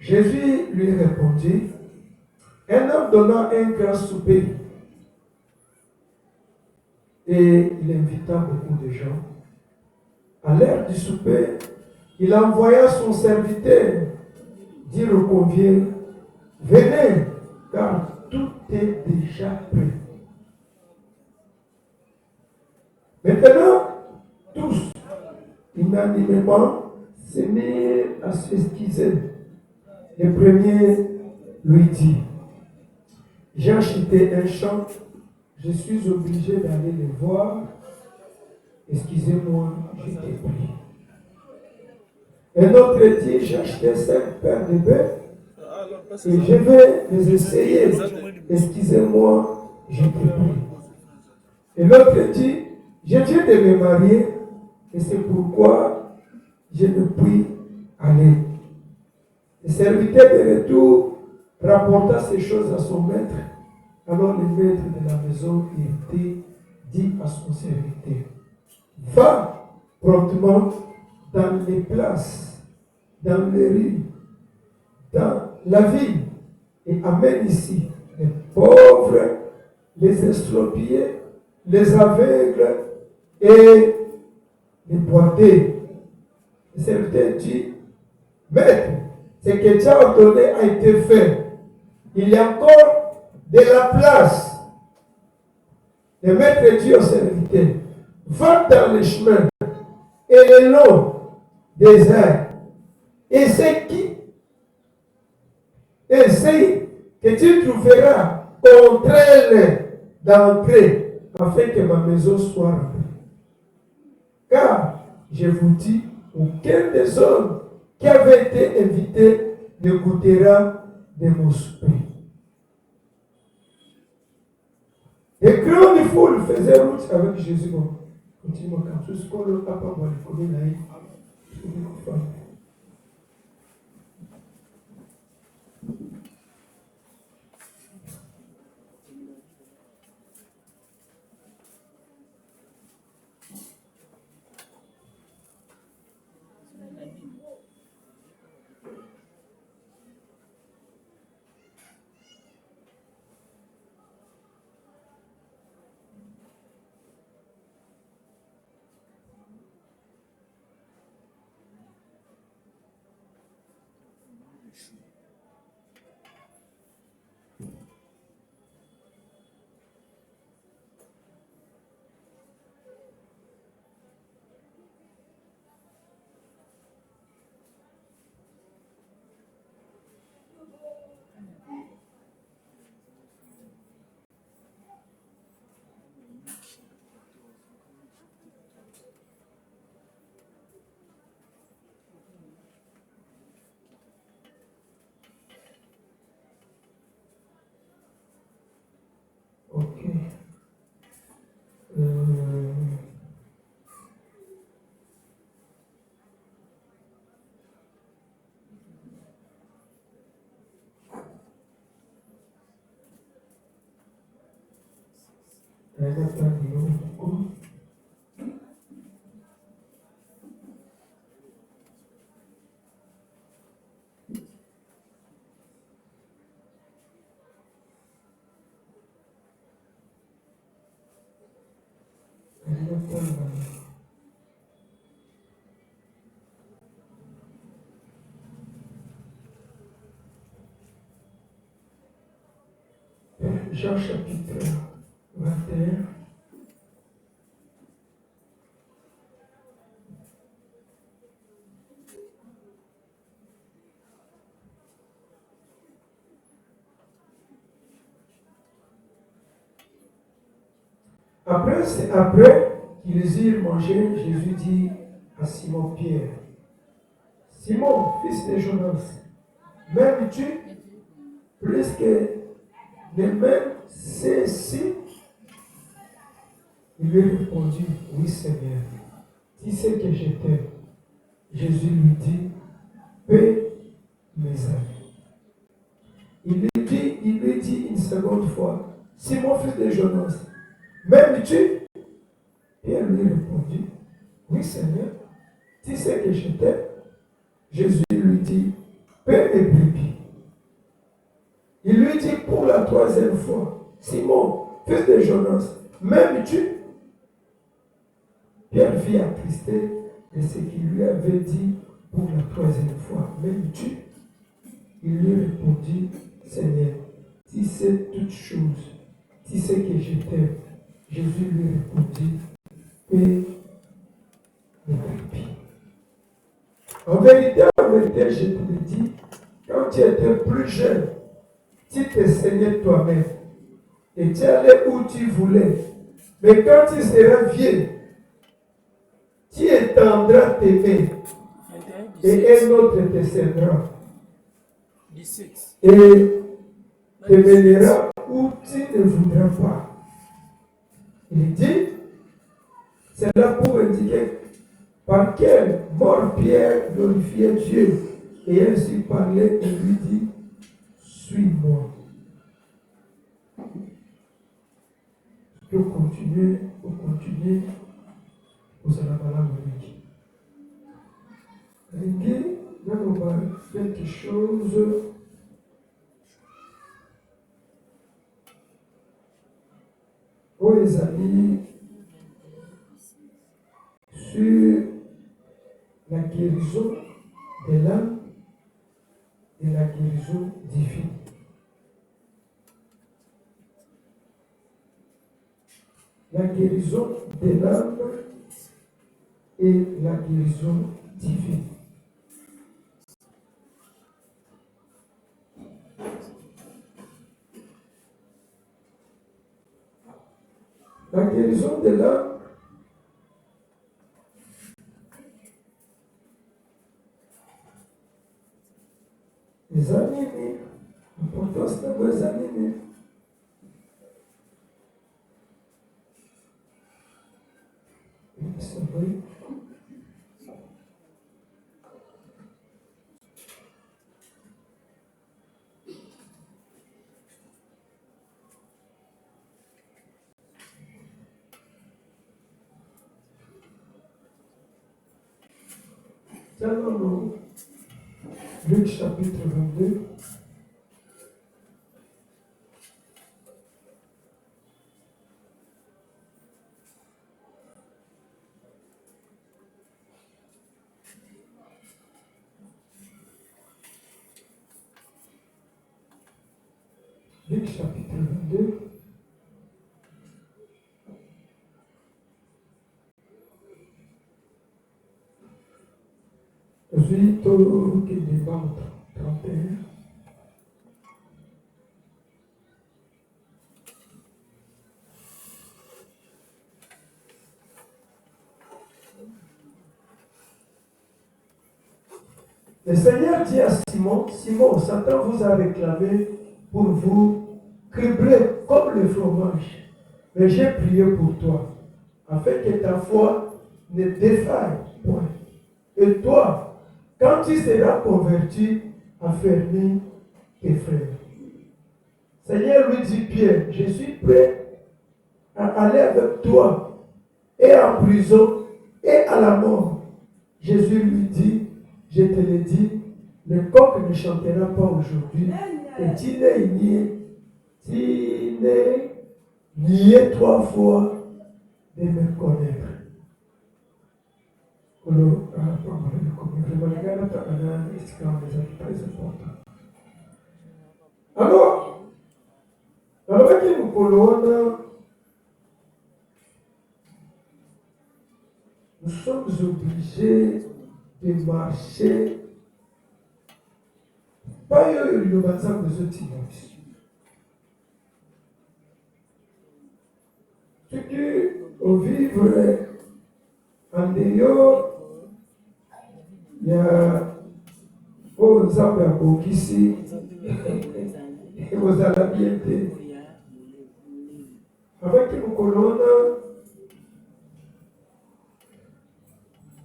Jésus lui répondit, un homme donna un grand souper et il invita beaucoup de gens. À l'heure du souper, il envoya son serviteur dire aux conviés, venez, car tout est déjà prêt. Maintenant, tous, unanimement, se mirent à s'excuser. Le premier lui dit, j'ai acheté un champ, je suis obligé d'aller le voir. Excusez-moi, je t'ai pris. Un autre dit, j'ai acheté 5 paires de bœufs et je vais les essayer. Excusez-moi, je t'ai pris. Et l'autre dit, je viens de me marier et c'est pourquoi je ne puis aller. Le serviteur de retour rapporta ces choses à son maître. Alors le maître de la maison dit à son serviteur, va promptement dans les places, dans les rues, dans la ville, et amène ici les pauvres, les estropiés, les aveugles et les boiteux. Le serviteur dit, maître, ce que tu as ordonné a été fait. Il y a encore de la place. Le maître dit au serviteur, va dans les chemins et le long des airs. Essaye que tu trouveras contraire d'entrée afin que ma maison soit remplie. Car, je vous dis, aucun des hommes qui avait été invité ne goûtera de mon souper. Les grandes foules faisaient route avec Jésus. Continue quand tout ce qu'on n'a pas voir le commun naïf. Ok. Jean chapitre 21. Après qu'ils eurent mangé, Jésus dit à Simon-Pierre, Simon, fils de Jonas, m'aimes-tu plus que les mêmes ceux-ci? Il lui répondit, oui Seigneur, tu sais que je t'aime. Jésus lui dit, paie mes amis. Il lui dit une seconde fois, Simon, fils de Jonas, m'aimes-tu? Pierre lui répondit, oui Seigneur, tu sais que je t'aime. Jésus lui dit, paie mes brebis. lui dit pour la troisième fois, Simon, fils de Jonas, m'aimes-tu? Pierre vit attristé de ce qu'il lui avait dit pour la troisième fois. M'aimes-tu? Il lui répondit, Seigneur, tu sais toutes choses, tu sais que je t'aime. Jésus lui répondit, paie mes brebis. En vérité, je te le dis, quand tu étais plus jeune, tu te saignais toi-même et tu allais où tu voulais. Mais quand tu seras vieux, tu étendras tes mains et un autre te cédera et te mènera où tu ne voudras pas. Il dit, c'est là pour indiquer par quelle mort Pierre glorifiait Dieu et ainsi parlait et lui dit, suis-moi. Pour continuer, vous allez la Monique. Ringue, là on va quelque chose. Pour les amis, sur la guérison de l'âme et la guérison divine. La guérison de l'âme et la guérison divine. La guérison de l'âme, les animés, l'importance de les animés. C'est vrai. Allons Luc chapitre 22. Luc chapitre 22. Ensuite, au débat 31. Le Seigneur dit à Simon, Simon, Satan vous a réclamé pour vous cribler comme le fromage. Mais j'ai prié pour toi, afin que ta foi ne défaille point. Et toi, quand tu seras converti, affermis tes frères. Seigneur lui dit, Pierre, je suis prêt à aller avec toi et en prison et à la mort. Jésus lui dit, je te le dis, le coq ne chantera pas aujourd'hui et tu n'es nié 3 fois de me connaître. Alors, nous sommes obligés de marcher. Pas le baptême des autres. Ceux qui vivent en dehors, il y a aux exemples à Bokissi et aux Alabienté. Avec une colonne,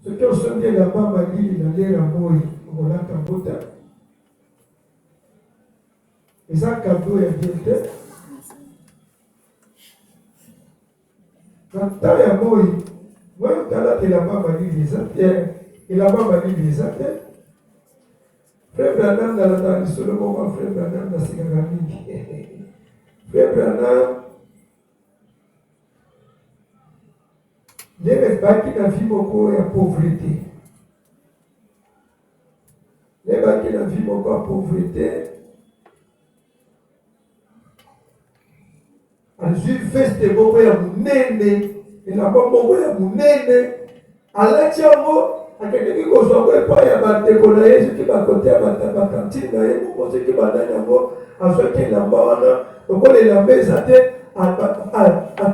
ceux qui ont sonné là-bas, m'a dit, il allait à Moï, on l'a tambota. Et ça, cadeau est bien. Quand tu as un Moï, moi, tu as là, tu es là-bas, m'a dit, les affaires. Et là-bas, m'a dit, les affaires. Frère Branham dans la tradition, le moment Frère Branham dans ses gamins. Frère Branham, il n'est pas qu'il a vu beaucoup de pauvreté. Il n'est pas qu'il a vu beaucoup de pauvreté. Azui feste beaucoup ya munene, ina beaucoup ya munene. Alati yango akendeki kozwa ngo epai ya bandeko na ye soki bakote ya bakantine na ye moko soki bandani yango azwaki elamba wana lokola elamba eza te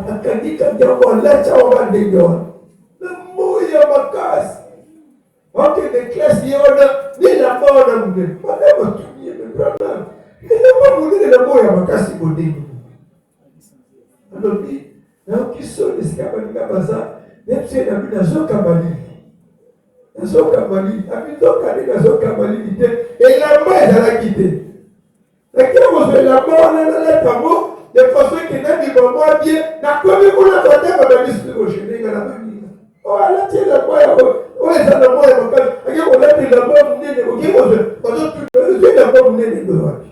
akangikaki yango alati yango bandenge wana na moi ya makasi akende klase ye wana ni elamba wana munene bana batuni ye mebrana elamba munene na moi ya makasi bodenge alobi nayoki soni esika baninga baza nepse na bino azokamba nini nazokamba nini abinzoka nini nazokamba nini te elamba ezalaki te nakila kozwa elamba wana naletango de façon ekenda bibamwa bie nakomi kuna batanga bamisu kosheninga na baninga o alati elamba yango oyo eza na mwa ya makasi ake kolata elamba munene oki kozwa bazotuzwa elamba munene ndo wapi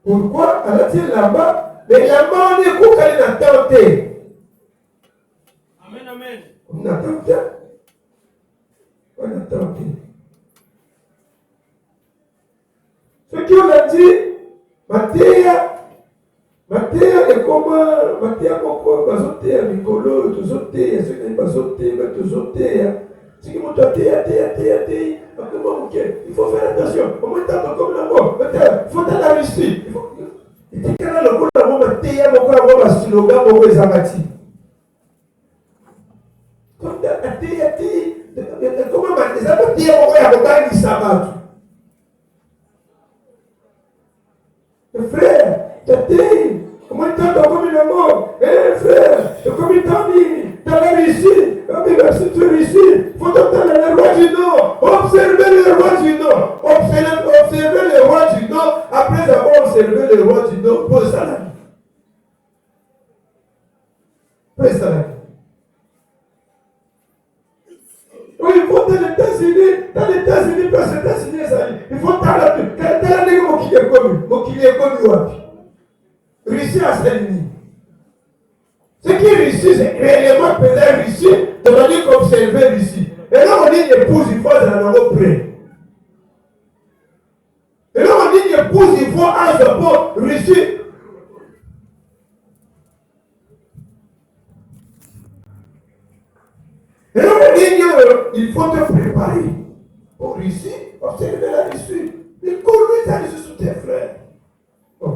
pourquoi alati elamba elamba wana ekokali na ntan te on attend bien. On attend bien. Ce qu'on a dit, Matéa est comme Matéa pourquoi bazotéa Nicolo, tozotéa, ce qui n'est pas zotéa, mais tozotéa. Ce qui monte à téa. Il faut faire attention. Au moins, tant comme la mort. Il faut aller à Russie. Il dit qu'il y a le coup de la mort, Matéa, pourquoi avoir un slogan pour les amateurs. Comment les amateurs vont regarder les sabbats. Frère, comment tu as comme une mort? Frère, comment tu as mis? Tu as réussi. Merci, tu as réussi. Il faut entendre le roi du Nord. Observez le roi du Nord. Observez le roi du Nord. Après avoir observé le roi du Nord, pose ça là. Pose ça là. Oui, il faut dans les États-Unis, parce que les États-Unis, il faut t'as qui est comme Russie à Saint-Denis. Ce qui est Russie, c'est réellement peut-être Russie, on va dire qu'observer Russie. Et là, on dit épouse, il faut dans le près. Et là, on dit épouse, il faut un support Russie. Et là, on dit il faut te préparer pour Russie, observer la Russie. Il connaît la Russie sous tes frères. Bon.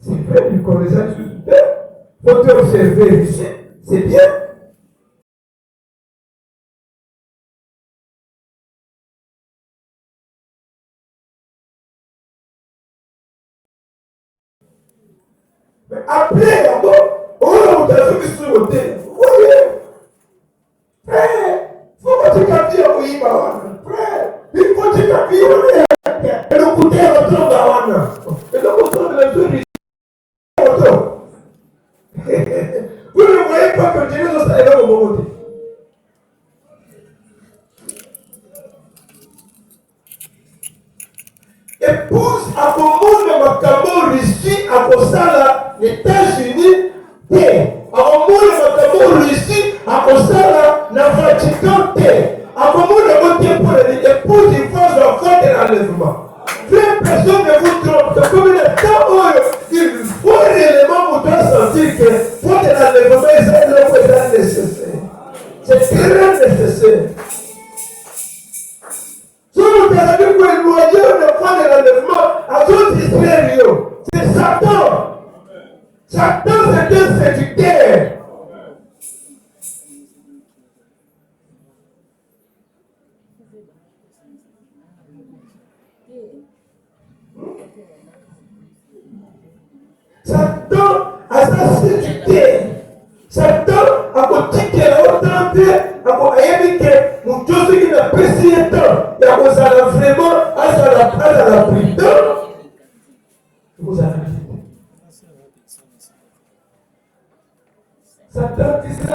C'est vrai, il connaît la Russie sous tes frères. Il faut te observer Russie. C'est bien. Mais après, on a vu sur le thé. Vous voyez? Frère, il faut que tu capilles au Ibawana. Frère, il faut que tu capilles au Ibawana. Et le côté est retourné au Ibawana. Et le côté est retourné au Vous ne voyez pas que Dieu nous a aidé au bon côté. Épouse à Komon de Makamo Russie à Kosala, les États-Unis, et à Komon de Makamo Russie à Kosala, na Vatican, à Komon de Makamo pour les épouses, il faut faire de l'enlèvement. Plus personne ne vous trompe, c'est comme le temps où il faut réellement vous faire sentir que pour de l'enlèvement, c'est nécessaire. C'est très nécessaire. Si vous avez vu que le moyen de prendre l'enlèvement à tout distraire, c'est Satan. Satan, c'est un séducteur. Satan a sa séducteur. Satan a côté qui est autant a évité mon Dieu qui n'a pas si temps. Il y a vraiment à la prison. Vous avez dit. Satan dit ça.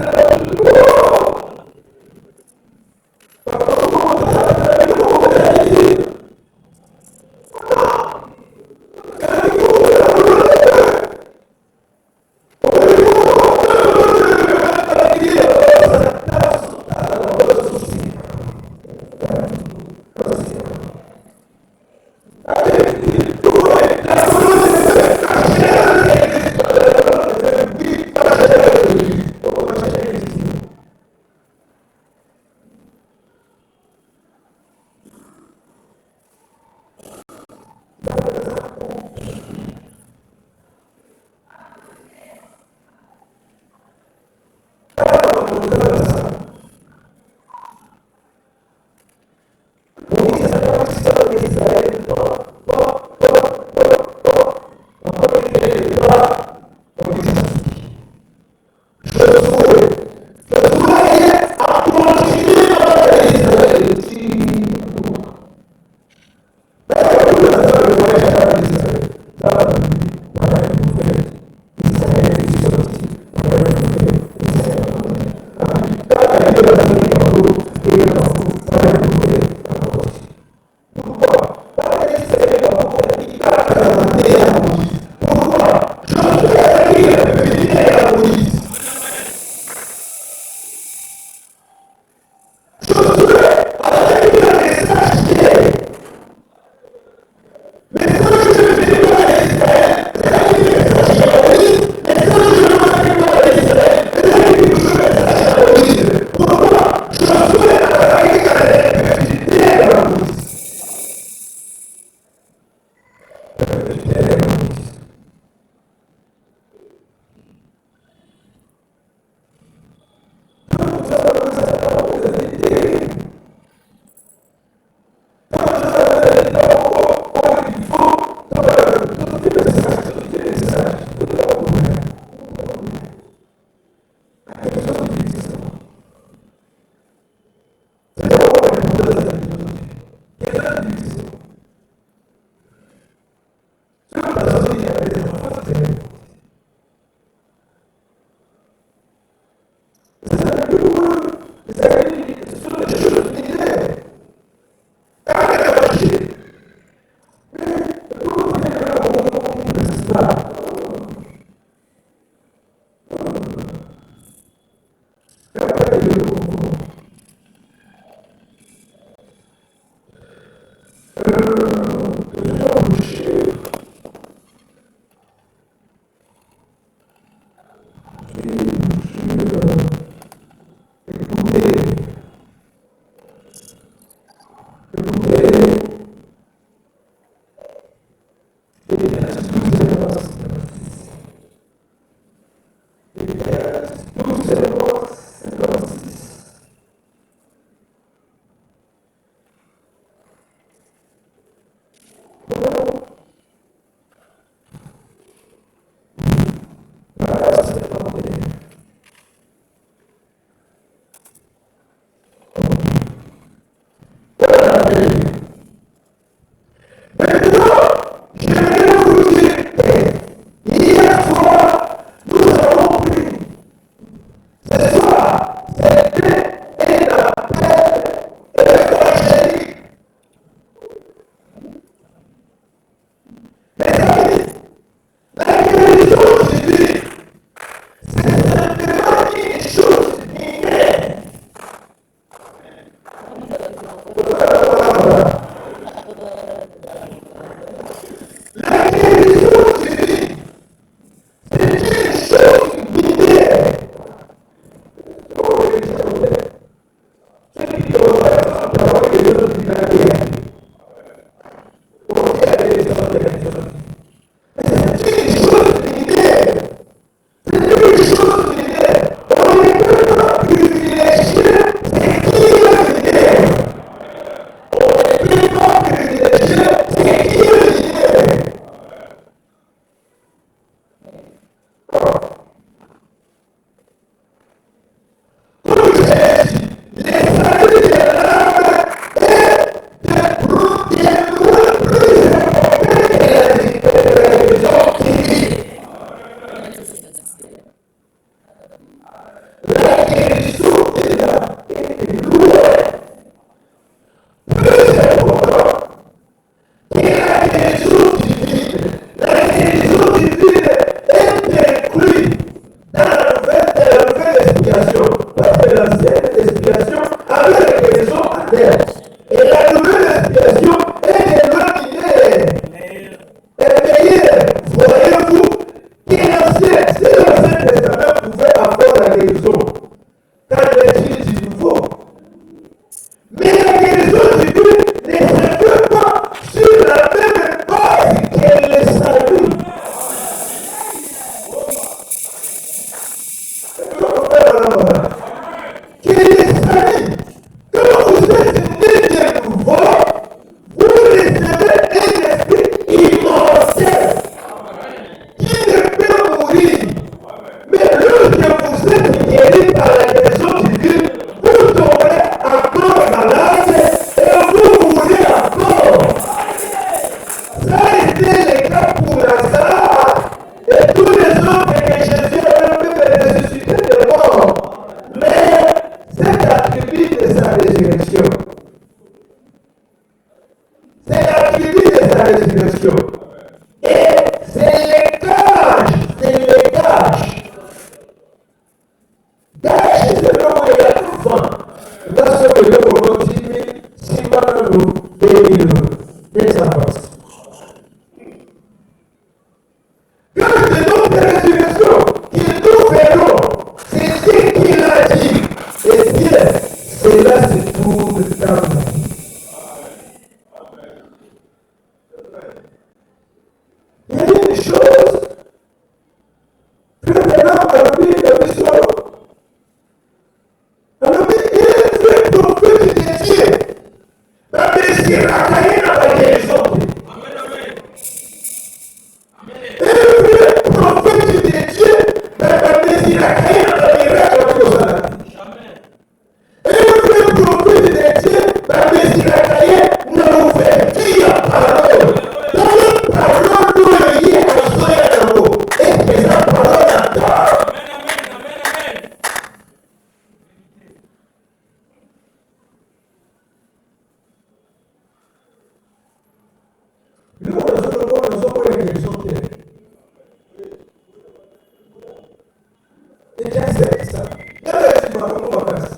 Et j'accepte ça. Là, tu m'as comment on va passer.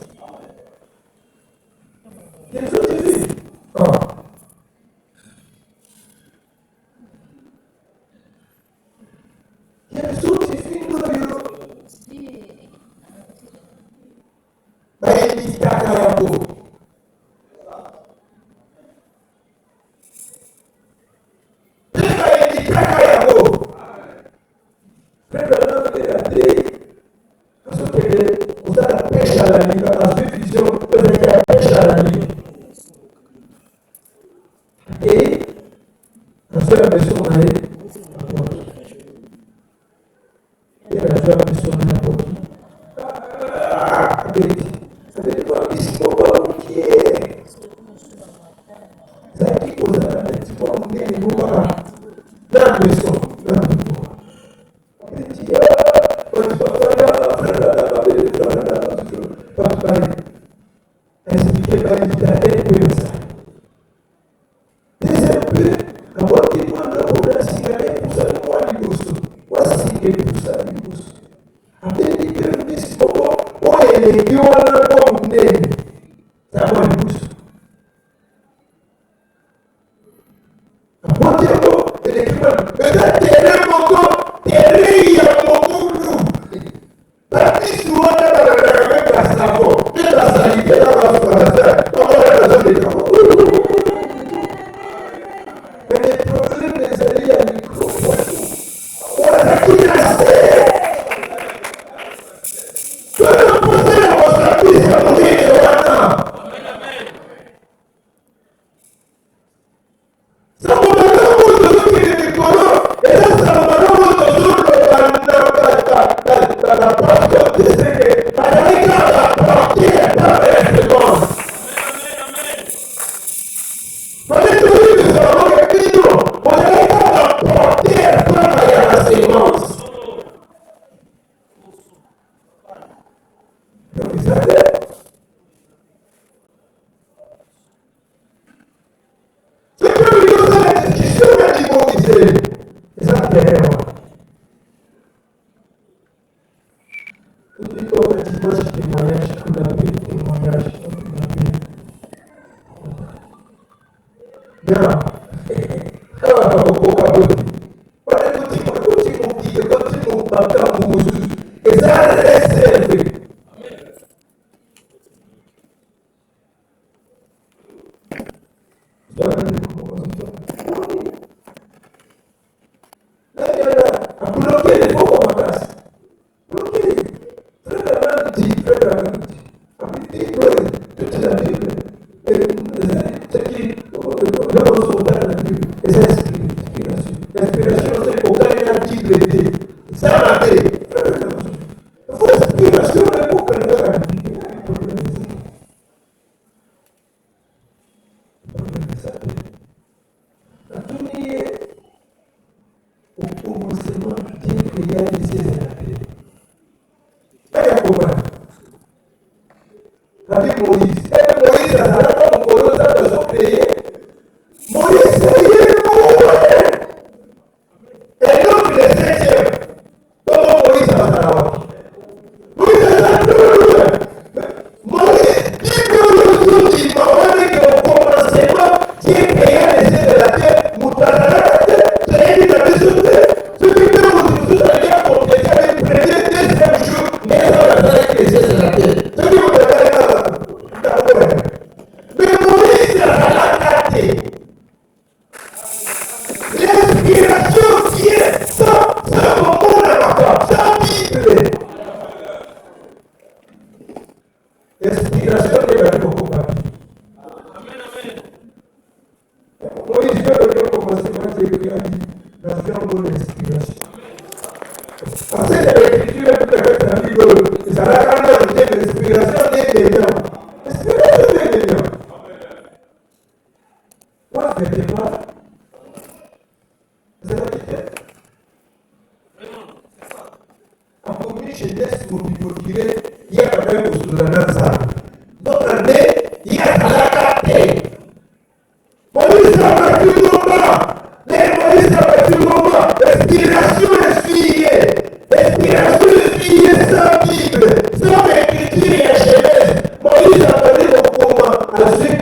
Quelle chose tu vis? Quelle chose tu vis? Bayi taka yako. Bayi taka yako. Prenda nami ya dei. Asopele usara pesha la liga. Asopele usara pesha la liga. E asopele pessoa na ele. E asopele pessoa na ele. Avete bravissimo quello che è. Sai che cosa ti può venire nuova? Da questo, da questo. Respiration, sans Bible, sans écriture et Genèse, Moïse a parlé au coma. Ensuite,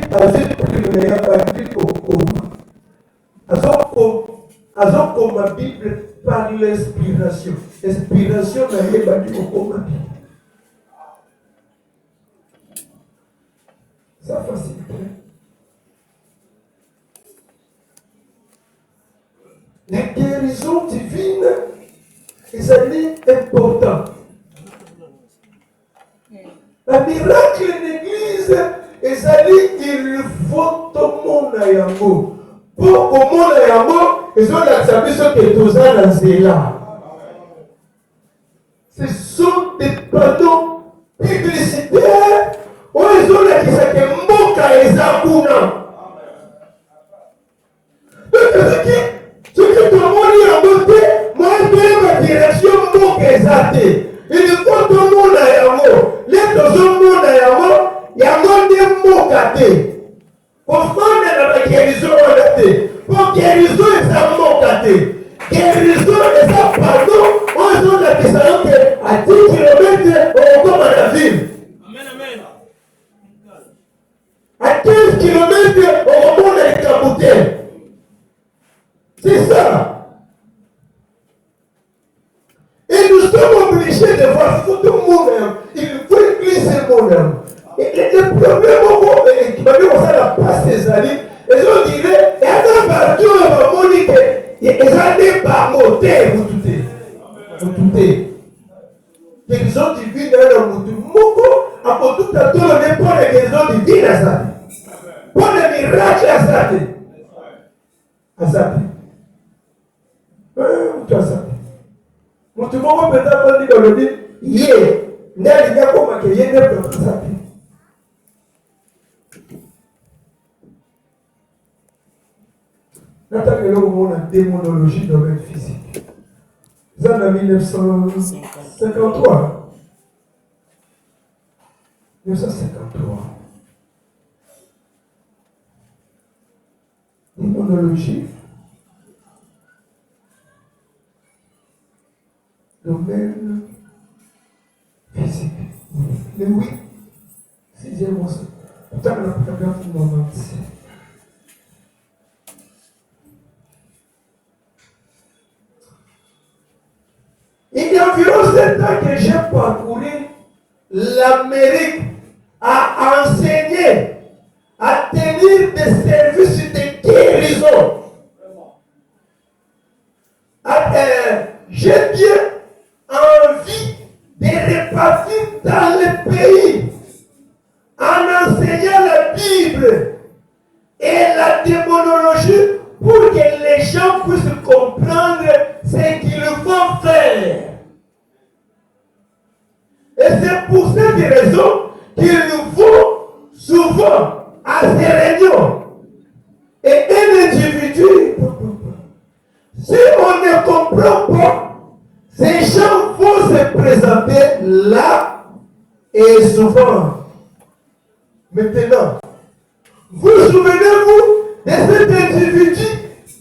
il a parlé au coma. Comme la Bible par l'inspiration. L'inspiration n'a pas dit au coma. Ça facilite. La guérison divine est importante. La miracle de l'église il faut tout le monde à yango. Pour que le monde à yango, ils ont accepté ce que tous les là. Ce sont des panneaux publicitaires où ils ont la qui s'appelle Moka et Zakuna. Ce que tout le monde a monté, moi je vais ma direction Moka et Zate. Il faut tout le monde à yango. Les deux monde à yango, yango des Moka te. Pour faire la guérison on a te. Pour guérison et ça Moka te. Guérison et ça pardon, on a la question à 10 km au comme à la ville. Amen. À 15 km au moment de Kabouté. C'est ça. Et nous sommes obligés de voir tout le monde. Il faut glisser mon âme. Et le problème, qui m'a dit qu'on la passe des années, et on dirait, il y a un bateau, on dit que ils ont des barmotés, vous doutez. Guérison divine dans le monde. Moko, à tout à tout, on n'est pas de guérison divine à ça. Pas de miracle à ça. À ça. Tu as ça. Mon tout le monde peut être dit dans le livre, hier, il y a comme qu'il y a des gens qui ça. N'attends que l'on a une démonologie dans le physique. C'est en 1953. 1953. Démonologie. Domaine physique. Le 8, 6e mois. Pourtant, la paragraphe 97. Il y a environ 7 ans que j'ai parcouru l'Amérique à enseigner, à tenir des services de guérison. J'ai bien envie de repartir dans le pays en enseignant la Bible et la démonologie pour que les gens puissent comprendre ce qu'il faut faire. Et c'est pour cette raison qu'il nous faut souvent à ces réunions. Et un individu, si on ne comprend pas, ces gens vont se présenter là et souvent. Maintenant, vous souvenez-vous de cet individu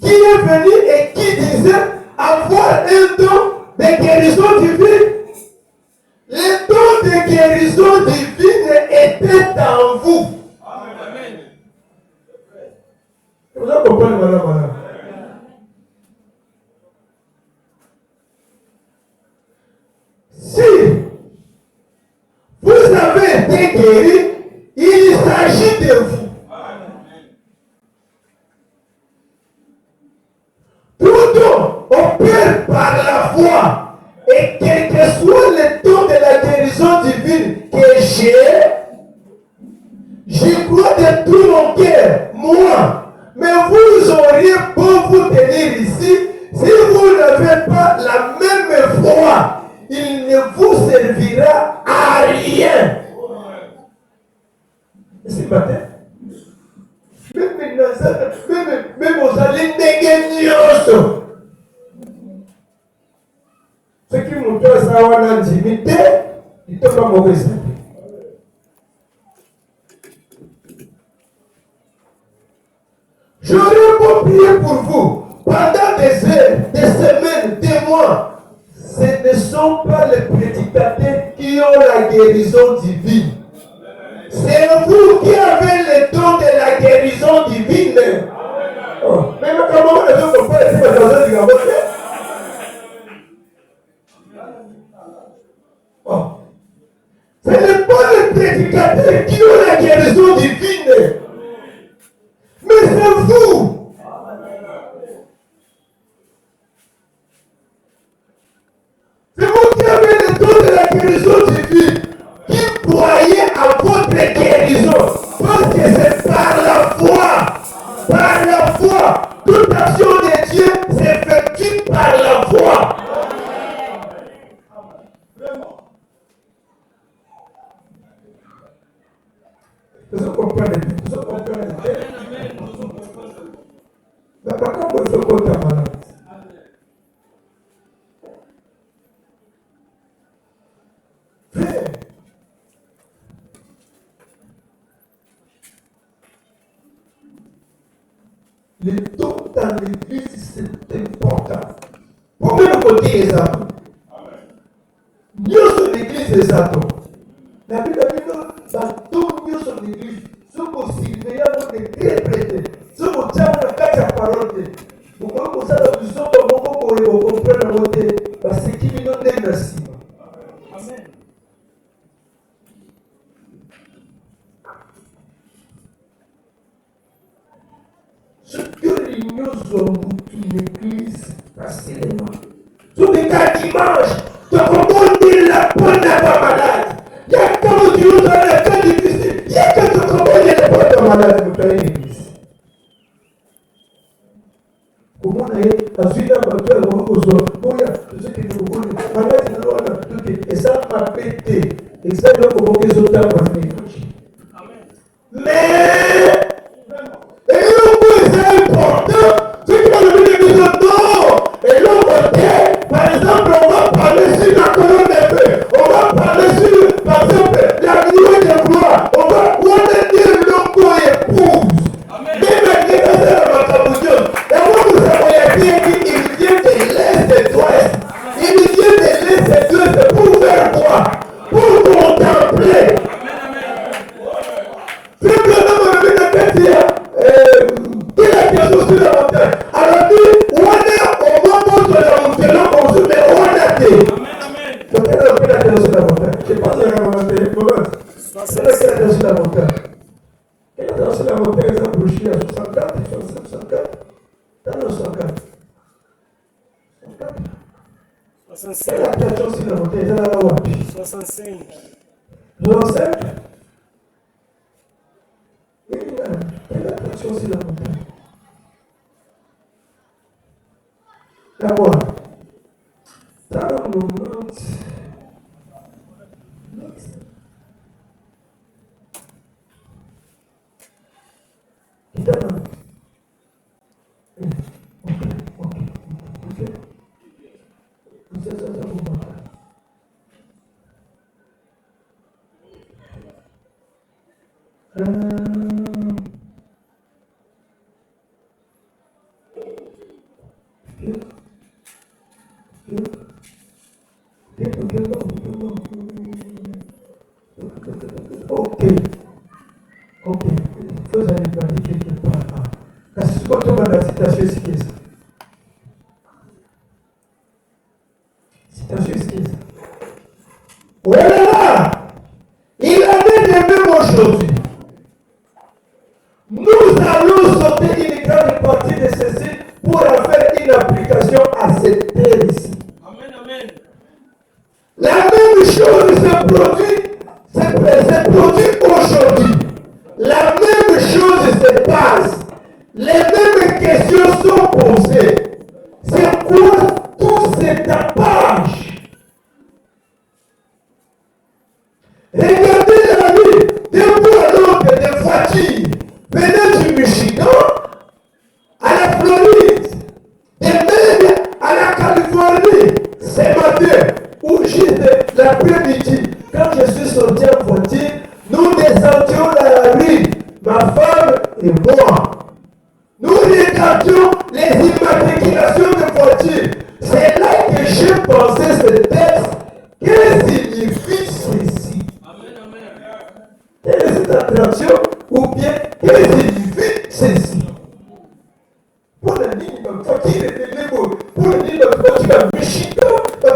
qui est venu et qui disait avoir un don de guérison divine? Le don de guérison divine était en vous. Amen. Vous avez compris, madame? Si vous avez été guéri, il s'agit de vous. Tout don opère par la foi. Et quel que soit le don de la guérison divine que j'y crois de tout mon cœur, moi. Mais vous auriez beau vous tenir ici, si vous n'avez pas la même foi, il ne vous servira à rien. Ce matin, même aux allées négatifs. Ce qui nous fait ça, on a intimité, il ne pas mauvais. J'aurais beau prier pour vous pendant des heures, des semaines, des mois. Ce ne sont sont pas les prédicateurs qui ont la guérison divine. C'est vous qui avez le don de la guérison divine. Oh. Même quand les gens ne sont pas les prédicateurs du Gabon. Oh. Ce n'est pas les prédicateurs qui ont la guérison divine. Mais c'est vous. C'est vous qui avez le don de la guérison divine, qui croyez à votre guérison, parce que c'est par la foi. Par la foi. Toute action de Dieu s'effectue par la foi. Vous comprenez? Vous comprenez? Mais par contre, vous êtes malade. Les dons dans l'église, c'est important. Pour même côté les atomes. Nous sommes l'église des atomes. La Bible dit dans tout nous sommes l'église. Sommes surveillants de très près. Sommes déjà dans quatre paroles. Vous pouvez ça dans le son de mon corps et vous comprenez la montée. Parce que qui nous donne merci. Amen. Ce que nous avons une église facilement. Sur les cas dimanche, tu comprends la bonne à ta malade. Il y a comme tu nous donnes la cas difficile. Il y a que tu comprends la bonne à ta malade pour faire une église. Comment on est à suite à ma peur, on va tout ce qui nous connaît. Et ça m'a pété. Et ça doit convoquer les autres à mais et l'homme c'est important. Ce qui va devenir des autres, et l'homme, par exemple, on va parler sur la colonne des feux, on va parler sur, par exemple, la nuée de gloire, on va dire l'homme épouse. Même avec les personnes à ma cabouillon, et moi vous savez bien qu'il vient de l'est et de l'ouest. Il vient de l'est et de l'ouest pour faire quoi? Pour contempler. Simplement, on avait la tête hier. Il a été sur la montagne. Alors, on est au moment de la montagne, on se met au montagne. Peut-être qu'il a été sur la montagne. Je pense qu'il a été sur la montagne. Peut-être qu'il a été sur la montagne. Il a été sur la montagne, il a bouché à 64, 64. Dans le 64. 65. Il a été sur la montagne, il a la wapi. 65. 65. Il a été sur la montagne. D'abord, dans le monde, il donne Ok. Vous allez parler quelque part. Parce que quand on va dans la citation, c'est qui ça? Citation, c'est qui ça? Voilà! Il avait les mêmes aujourd'hui. Nous allons sauter une grande partie de ceci pour en faire une application à cette terre ici. Amen, amen. La même chose se produit aujourd'hui. La même chose se passe. Les mêmes questions sont posées. C'est quoi tout cet tapage? Regardez la vie d'un bout à l'autre des voitures venant du Michigan à la Floride et même à la Californie ce matin ou juste l'après-midi. Quand je suis sorti en voiture, nous descendions la rue, ma femme et moi. Nous regardions les immatriculations de voitures. C'est là que j'ai pensé ce texte signifie ceci? Quelle est cette attraction? Ou bien, quelle signifie ceci? Pour le dire, tu vas Michigan, tu vas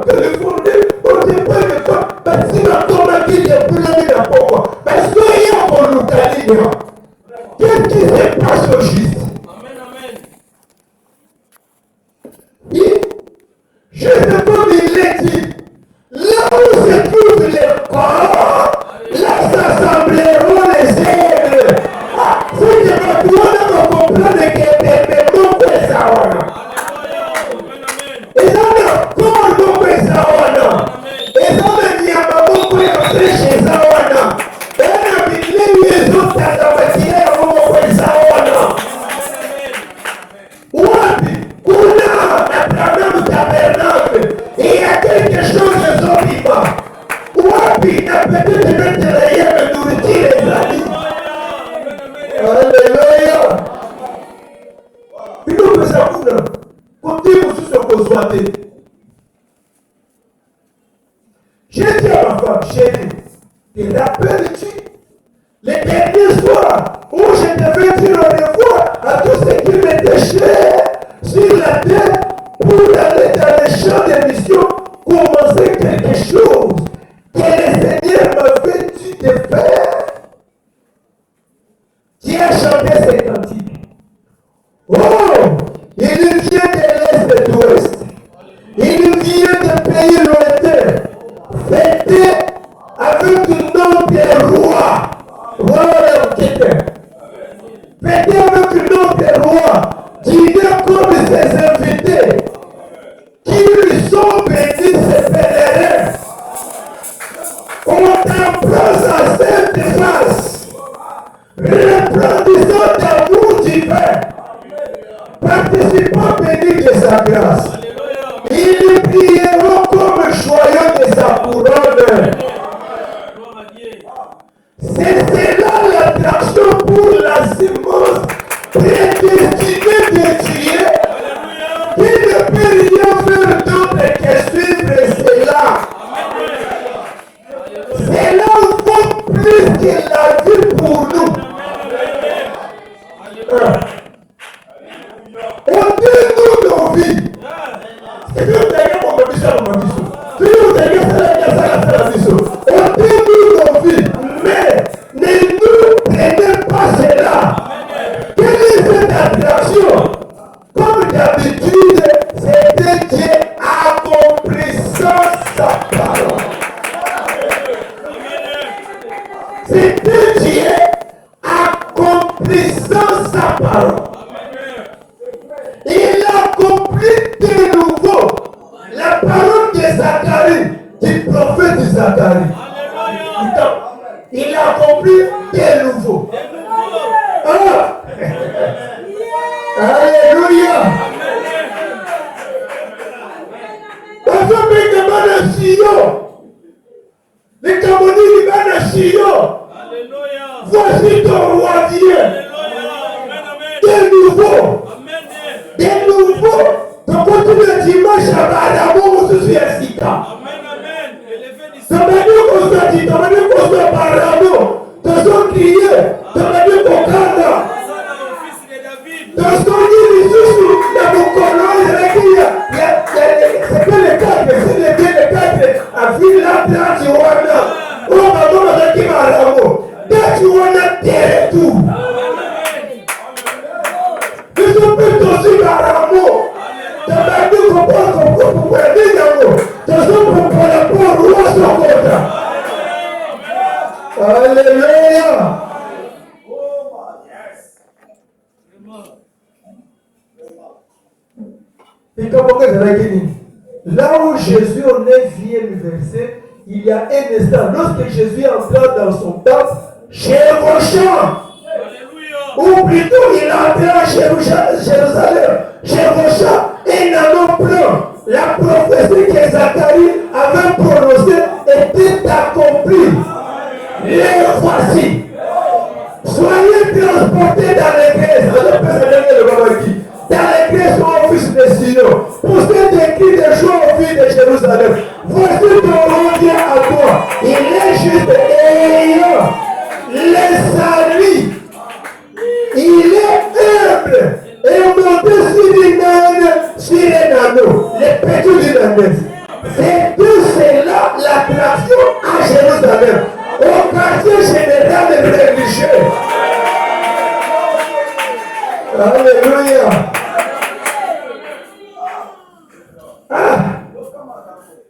Californie, on ne sait pas de quoi, parce que la tombe qui est plus de la pauvre, parce qu'il y a pour l'Ukraine. Qu'est-ce qui se passe au juste? Je sais comme il l'a dit, là où se trouvent les corps, là s'assembleront les aigles. Si je me dois comprendre que les mots que ça va. Et ça ne comment que ça va. Et ça ne n'y a pas beaucoup de chez ça va. Et on a mis les autres à la matière que ça va. Wapi, kuna na tabernacle, il y a quelque chose de zombiement. Wapi, na peut-être mettre la yème de nourriture les amis. Alléluia. Puis nous faisons ça, côté vous se consoiter. J'ai dit à ma femme, chérie, te rappelles-tu les derniers soirs où je devais dire au revoir à tous ceux qui m'étaient chers sur la terre pour aller dans les champs de mission, commencer quelque chose que le Seigneur m'avait dit de faire. Qui a chanté ces cantiques? Oh, il vient de l'Est et de l'Ouest. Il vient de pays lointains. Fêté avec le nom des rois. Voilà fêté avec le nom des rois. Dîner comme ses invités. Qui lui sont bénis ses pèlerins. Contemplant sa sainte face. Resplendissant d'amour divin. Participant béni de sa grâce. Ils brilleront comme joyaux de sa couronne. C'est cela l'attraction pour la semence prédestinée de Dieu qui ne peut rien faire d'autre que suivre cela. Cela vaut plus que la vie pour nous. On dit nos vies. C'est bien d'ailleurs mon mission. C'est bien d'ailleurs on dit nos vies. Mais ne nous prenez pas cela. Quelle est cette attraction? Comme d'habitude, c'était Dieu accomplissant sa parole. C'était Dieu accomplissant sa parole. Il accomplit de nouveau la parole de Zacharie, du prophète Zacharie. Il accomplit de nouveau. Ah. Alléluia. Les Camerounais vont à Sion. Voici ton roi vient. De nouveau. De nouveau. Donc continue le dimanche à Baramo, je suis à Sika. Tamani Kostati, Tamani Kosta Baramo. Tason crié, Tamani Kokanda. Tason dit Jésus, il y a mon colon, il y a c'est pas les quatre, c'est les quatre. À Villa Tijuana. Oh, maman, on dit Baramo. Tijuana, terre tout. Ils sont plutôt aussi Baramo. Tamani Kokanda, pour aider Yango. Tason pour la pauvre roi Sokota. Alléluia. Et là où Jésus au 9e verset, il y a un instant, lorsque Jésus entra dans son temple, chez Rochon, ou plutôt il entra à Jérusalem, chez Rochon, un anneau blanc, la prophétie que Zacharie avait prononcée était accomplie. Les voici. Soyez transportés dans l'église. Dans l'église, au fils de Sion. Pour ce décrit des jours au fils de Jérusalem. Voici ton roi vient à toi. Il est juste ayant les salis. Il est humble et monté sur une âne, sur un anneau. Les petits d'une âne. C'est tout cela l'attraction à Jérusalem, au quartier général religieux. Alléluia.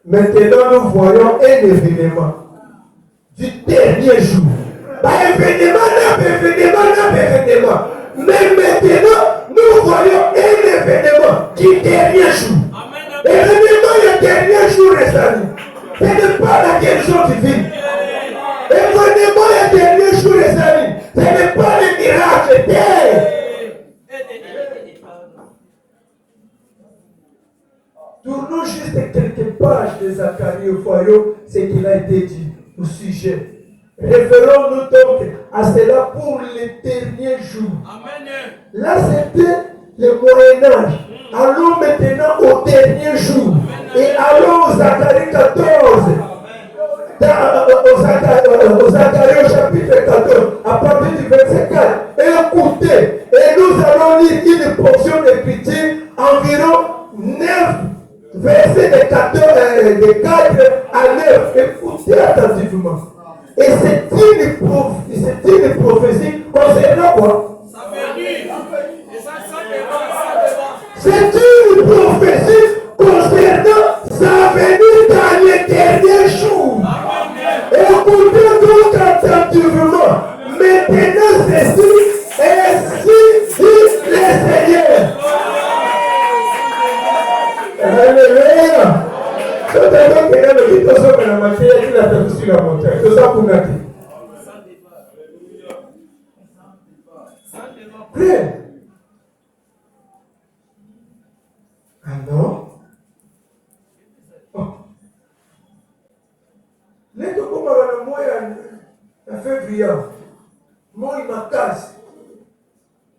Maintenant, nous voyons un événement du dernier jour. Pas événement. Mais maintenant, nous voyons un événement du dernier jour. Événement du dernier jour, les amis. Ce n'est pas la guérison divine. Événement du dernier jour, les amis. Ce n'est pas le miracle. Tournons juste quelques pages de Zacharie au foyer, ce qu'il a été dit au sujet. Référons-nous donc à cela pour les derniers jours. Amen. Là, c'était le Moyen-Âge. Allons maintenant au dernier jour. Et allons au Zacharie 14. Au Zacharie au chapitre 14, à partir du verset 4. Écoutez, et nous allons lire une portion d'écriture environ 9 versets de 4 à 9. Écoutez attentivement. Et c'est une prophétie concernant quoi? C'est une prophétie concernant sa venue dans les derniers jours. Écoutez donc attentivement. Maintenant, ceci ainsi dit le Seigneur. Alléluia. C'est-à-dire que dans le dit que la matière, il a fait sur la montagne. C'est ça pour nous. Frère. Ah non? Les deux comme à moi, il a fait brillant. Moi, il m'a cassé.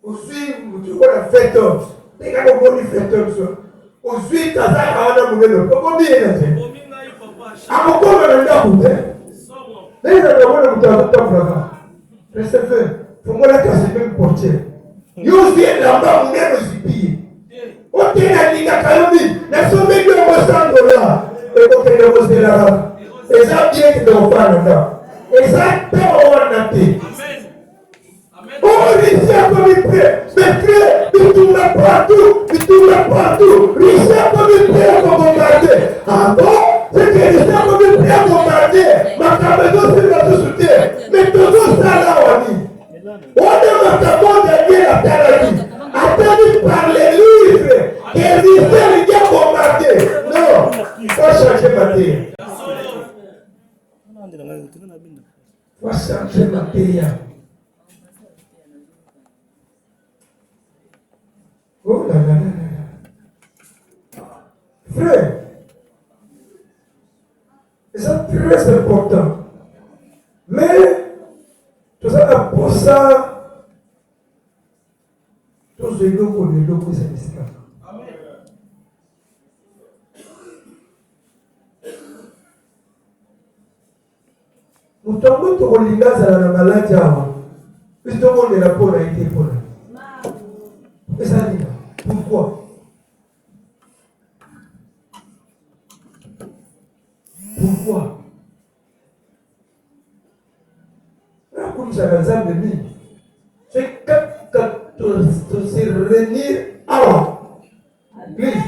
Aussi, tu vois la fête. Tu vois la fête. Aussi, tu as un peu comment bien est-ce? À mon corps, on a un peu. Les gens qui ont un restez fait. Faut moi la casser même portier. Yo suis là-bas, on est aussi pillé. On tient la ligne à Kalumi. La sommée de mon sang là. Et on fait le là. Et ça vient de l'enfant là. Et ça peut on a été. Oh, Richard comme il plaît. Mais frère, il tourne partout. Richard comme il plaît à bombarder. Ah bon? C'est que Richard comme il plaît à bombarder. Ma caméra c'est la société. Mais tout ça là, on dit. On est maintenant derrière la terre. Attendu par les livres. Et Richard il a bombardé. Non, il faut changer ma terre. Il faut changer ma terre. Oh là là là là. Frère, c'est très important. Mais, tout ça, pour ça, tous les locaux, c'est l'esclave. Nous tombons sur le ligage à la maladie. Puis tout le monde est là pour la été pour la. Et ça dit, pourquoi? Pourquoi? Là, comme ça, dans un demi, c'est quand tu se réunir avant. L'église,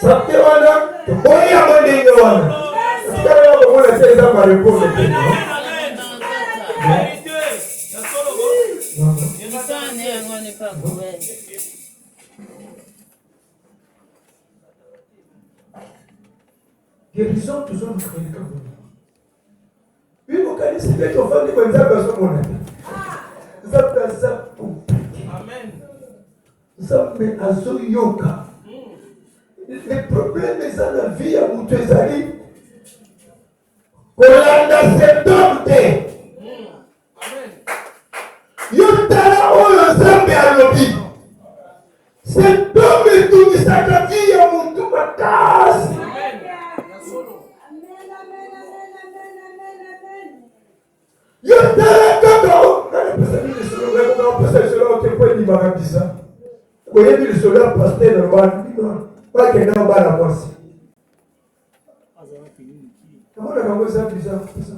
ça te va, tu peux y aller à mon ligne. C'est quand on a fait ça par le pauvre. Guérison, toujours nous créons comme vous. Puis vous connaissez bien qu'on fait des bonnes affaires sur mon ami. Nous sommes dans ça compliqué. Amen. Nous sommes à Zoyoka. Les problèmes de la vie à Moutezali. Kolanda septembre. Amen. Yotala oyo zambe alobi. Septembre tout misaka vie à Moutou Makasi. Yo tala kaka kana pesa mimi solo ngako pesa solo kwa ni bakabisa. Kwa hiyo ni solo pasteur na bana. Ba kenda bana bosi. Kama na kama za pesa pesa.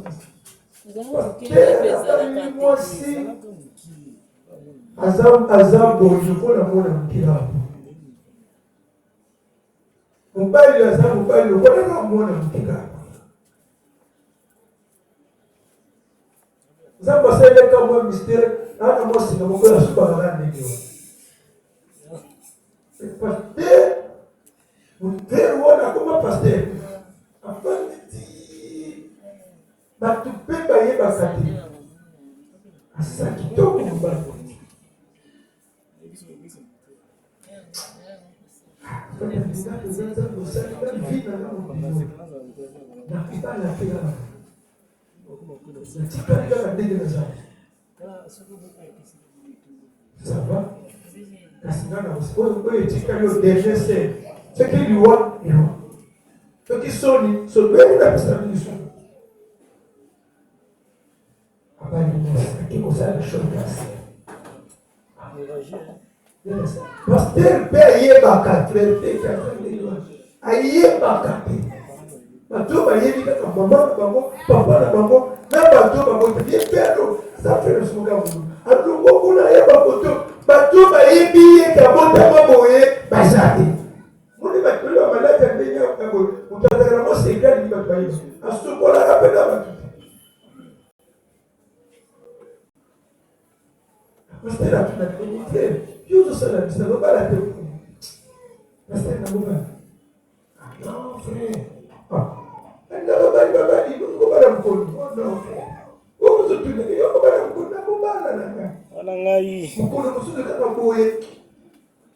Azam bonjour na mwana mkila hapo. Mobile azam mobile kwa mwana mkila hapo. Zamba sele kama mystère ana mosi na mkola suba ngani ndio. Pasteur mtero wana kama pasteur. Afandi batupeka yeba kati. Asa kitoko mbako. Ça va? Ce qui lui voit, il voit. Ce qui sonne, ce qui est la personne du son. Qui concerne les choses pasteur paye baka frère aye baka bato bayebi kaka mama na bango papa na bango na bato bango ye pelo ça fait le soga vous alongo kuna ye bato bayebi ye kabota baboye bazate moni bato le malade ndenya kabo utatara mo sekali bato bayebi asukola kapenda bato pasteur la communauté yo ça la ça va la tête pasteur na boba non frère ndio baba ndio baba mkono non wewe zote ndio baba mkono baba na ana ngai mkono msudi kama boye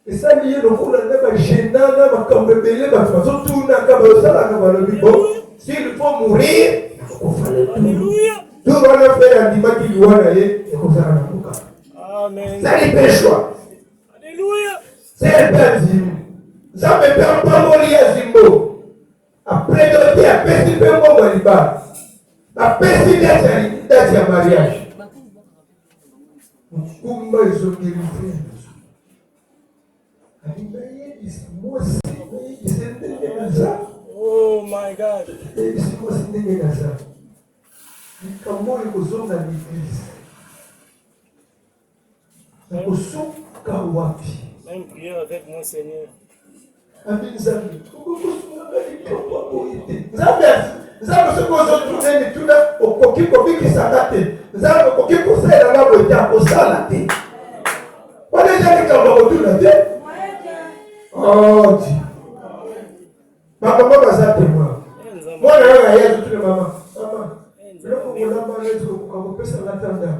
esa liye lokula na gênant na makambebele ba façon tuna kama sala kama le bibo s'il faut mourir il faut faire alléluia tout va le faire andimaki liwana ye ekozala na buka amen ça les péchois alléluia c'est perdu ça me perd pas mon liazimbo après de a pesi pe mo waliba a pesi date ya mariage kumba izongirifu alibaye isimosi isendeza oh my god isimosi ndengeza nikamoni kuzonga l'église na kusuka wapi même prier avec mon Seigneur amin zambi nzambe soki ozotuneni tuna okoki kobikisanga te nzambe okoki kosala na boye te akosala te wana eza likambo kotuna te odi bamama baza témoin mwana oyo aya totuna mama eloko kolamba neti kokoka kopesanga tanda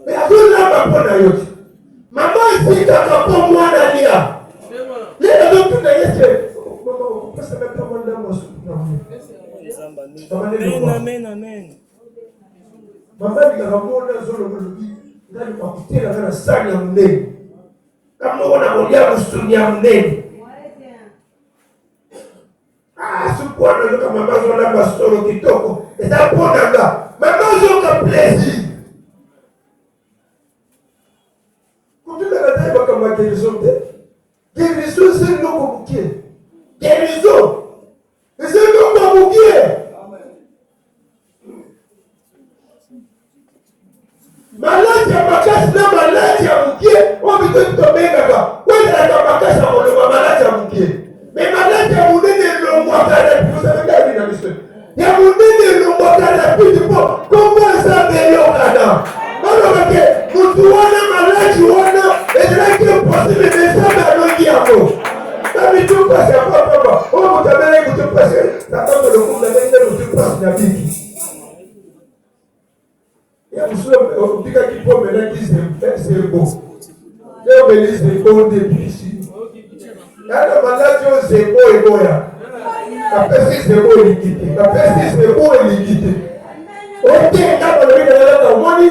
me azolamba mpo na yo te mama esikaka mpo mwana lia lelo totuna yese pesa na kama ndamo supu amen amen mama ni kamona zolo mulubi ndani kwa kutela kana sani ya mnene kama ona moja msuni ya mnene supu ana kama mama zolo na solo kitoko eza pona nga mama zolo ka plaisir kutula na taiba kama kelizonte guérison c'est non communiqué guérison c'est non communiqué malade ya makasi na malade ya mukie obito tomengaka wenda makasi ya moloma malade ya mukie mais malade ya munene longwaka na pusanga na biso ya munene longwaka na biso comment ça beyokana malobake mutu wana malade wana ezalaki possible mesana alongi yango nabitu pasi ya papa oyo motabela ekutu pasi na kambo lokunda ndenge mutu pasi na biki ya musula obikaki po menaki zebo leo beli zebo ndepisi yana maladi oyo zebo eboya apesi zebo elikite apesi zebo elikite otenga balobinalaka omoni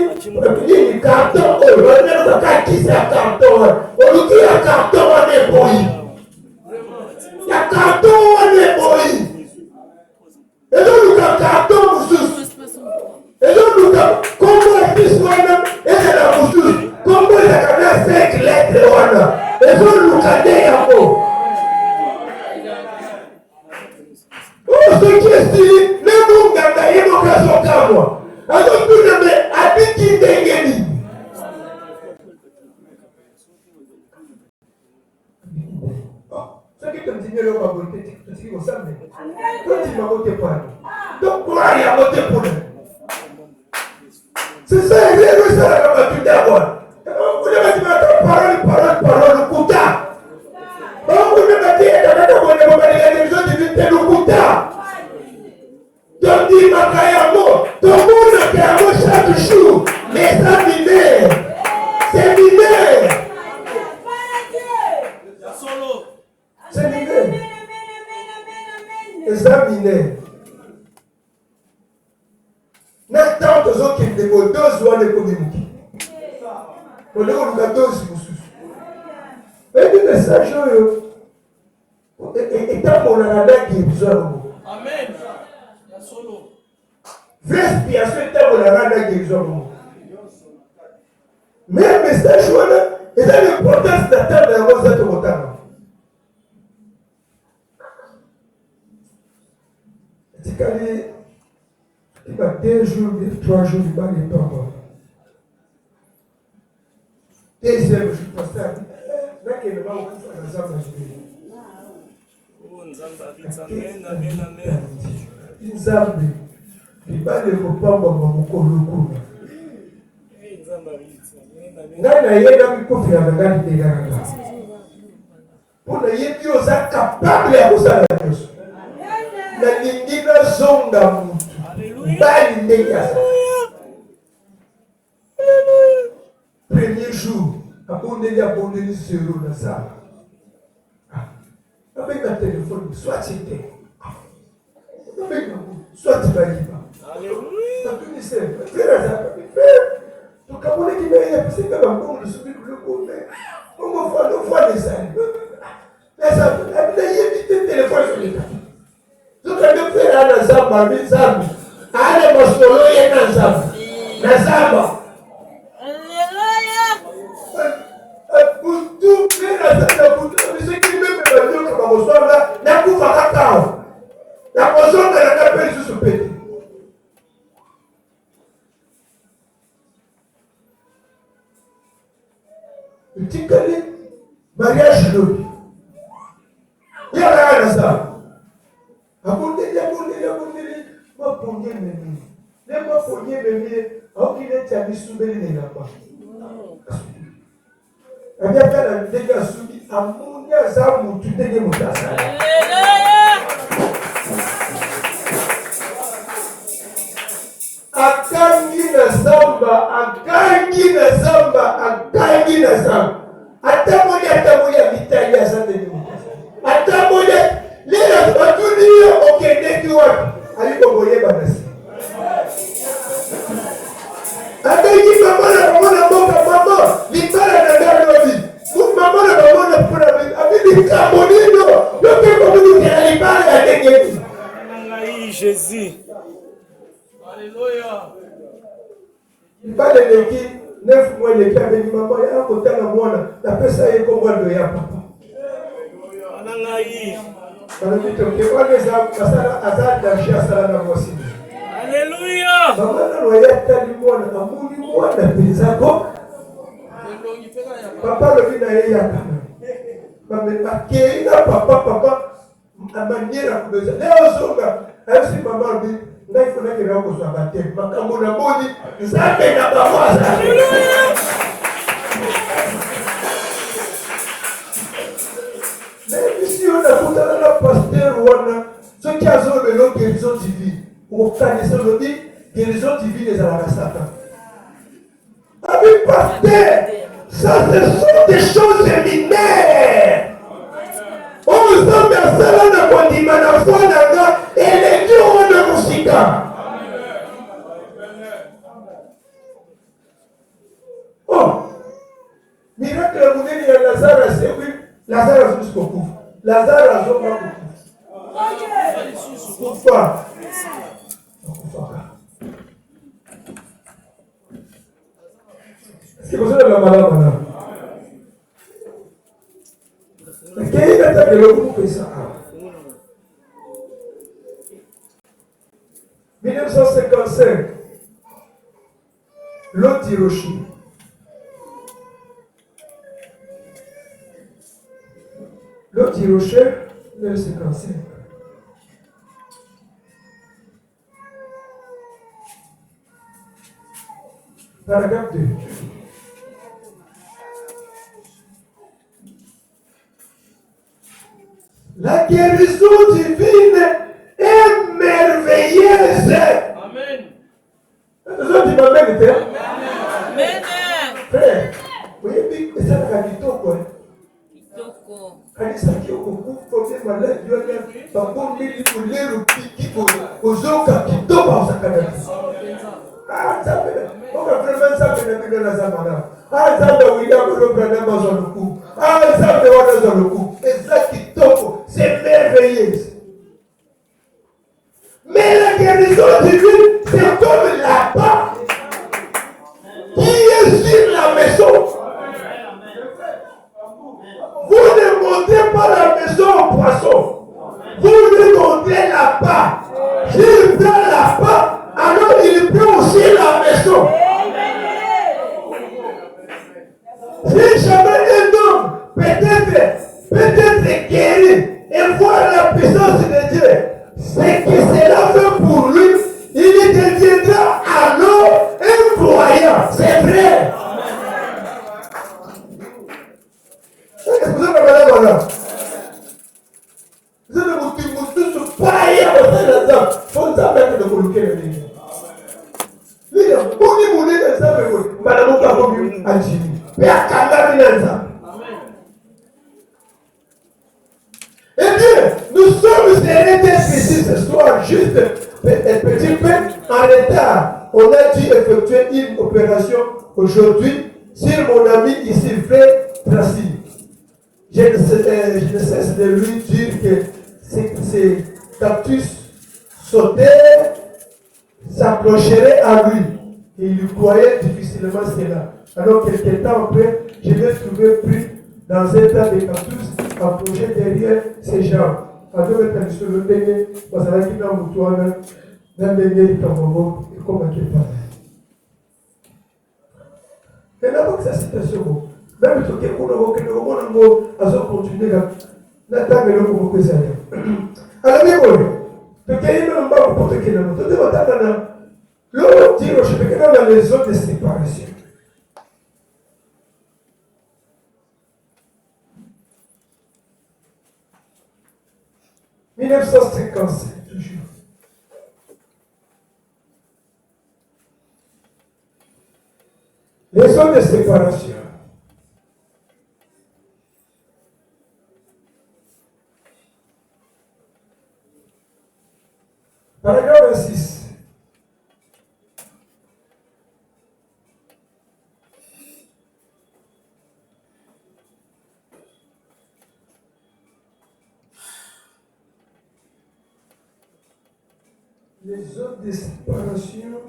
nini karton oyo balobinalaka kakisi ya karton oluki ya karton wana eboyi ya karton wana eboyi ezoluka karton mosusu ezoluka dit, le monde a gagné mon cas sur moi. Alors, tout le monde a dit qu'il est gagné. Ce qui te dit, le va voter, tu dis, vous savez. Toi, tu m'as voté pour lui. Donc, pourquoi il a voté pour lui? C'est ça, il est ça, la va tout d'abord. Vous devez dire, parole, le couta. Vous devez dire, les autres disent, c'est le couta. Donc, dis, ma kayamo, tout le monde a kayamo chaque jour, mais ça miné. C'est miné. C'est miné. Examinez. N'attends que ceux qui ne vont pas doivent les communiquer. On est au cas d'os. Mais du message, et tant qu'on a la qui est besoin. Amen. Respiration est tant qu'on a la qui est besoin. Mais le message, il a l'importance d'attendre la rose de mon temps. Il va 2 jours, 3 jours, il va les pas. Deuxième jour, pasteur, là qu'il va vous faire la zone de Nzambe, il va les reprendre mon colo. Nana yena mikofi ya ngani ndengana. Pona yebi oza capable ya kusala Yesu. Na ningina zonga mutu. Bali ndengasa. Premier jour, abondeli abondeli zéro na sala. Avec un téléphone, soit c'était. Avec un soit tu vas y va. Alléluia. Frère, donc quand on est qui m'a dit, c'est comme un bon de subir le coup, mais on voit les années. Mais ça, il a évité le téléphone sur les tapis. Donc quand on fait un Zamba, mais Zamba, allez, mon solo, il y a un Zamba. La Zamba. Pour tout faire la Zamba, pour tout, mais c'est qui même me dit que ma bonsoir là, n'a pas fait cacao. La bonsoir, elle a appelé sur ce petit. Petit calé, mariage de il y a rien à ça. Abondé, ma pogné mémé. Ma pogné mémé, alors qu'il est à Missoubeli n'est là-bas. Il y a un dégât soumis, à mon yazam, tu t'es démonté. Akangi na zamba. Atamoya vitali ya sante ni mutasa. Atamoya, lila watulia okendeki wapi. Aliko boye banasi. Akangi mamona mboka, libala na gari wabi. Mamona puna wabi. Abidi kabonino, yoke komunu kia libala ya dengeni. Nangai Jésus. Alléluia. Il va les qui 9 mois les qui avaient dit maman il y a un côté la moine la personne est comme moi de ya papa. Nangai. Quand tu te vois les âmes ça azar d'argent ça na voici. Alléluia. Maman non il y a tellement moine amuni moine pesa ko. Papa le vit na ya kana. Maman makina papa a manière à besoin. Leo zonga ainsi maman dit il faut que nous soyons battus. Makambo na boni, nzambe na bawaza. Mais si on a foutu la pasteur wana, ce qui a zone de l'autre guérison divine, on connaît le dit guérison divine des Satan. Avec pasteur, ça ce sont des choses mineures. On nous a mis à ça là dans le condiment na foi na et les dieux ont de musika. Oh, miracle la monnaie de Lazare, c'est oui, Lazare jusqu'au coup. Lazare a joué beaucoup. Pourquoi? Est-ce que vous avez la malade maintenant? Mais quel est le groupe que ça a? 1955, l'autre Hiroshima. L'autre Hiroshima, 1955. Paragraphe 2. La guérison divine est merveilleuse. Amen. Amen. Amen. Frère, vous voyez, mais ça n'a pas quoi. Kitoko. Kanisa kiokuku kote malaki yoga bambo mili kulero kiko ozoka kitoba osakana. Ah, ça fait. On va vraiment ça fait dans la zamana. Ah, ça fait William le prendre dans le coup. Ah, ça fait on dans le coup. Et ça kitoko, c'est merveilleux. Mais la guérison divine, c'est comme la part qui est sur la maison. Vous ne montez pas la maison au poisson. Vous lui montez la part. S'il prend la part, alors il prend aussi la maison. Si jamais un homme peut-être guéri et voir la puissance de Dieu, c'est que cela fait pour lui, il deviendra alors un croyant. C'est vrai. Est-ce que vous avez regardé voilà? Vous avez tous pareil à votre là-dedans. Faut savoir que vous coloquez le livre. Vous dites, vous dites, ça fait quoi? Madame, vous avez vu à Jimmy. Mais à Kanda, il ça. Eh bien, nous sommes arrêtés ici ce soir, juste un petit peu en retard. On a dû effectuer une opération aujourd'hui sur mon ami ici, frère Tracy. Je ne cesse de lui dire que ces cactus sautaient, s'approcheraient à lui. Et il croyait difficilement cela. Alors, quelques temps après, je l'ai trouvé pris dans un tas de cactus, approché derrière ces gens. À deux mètres sur le dernier, parce que là, il y a un mouton, dans le dernier, il y a un moment, et comment il parle. Et là, c'est la situation. Même si on a continué à attendre le moment que ça y est. Alors, bien, tu as eu un peu pour te dire, tu dois t'attendre. L'autre dit, je vais dans les zones de séparation. « 1957, toujours. Les zones de séparation. Paragraphe 26. Les zones de séparation,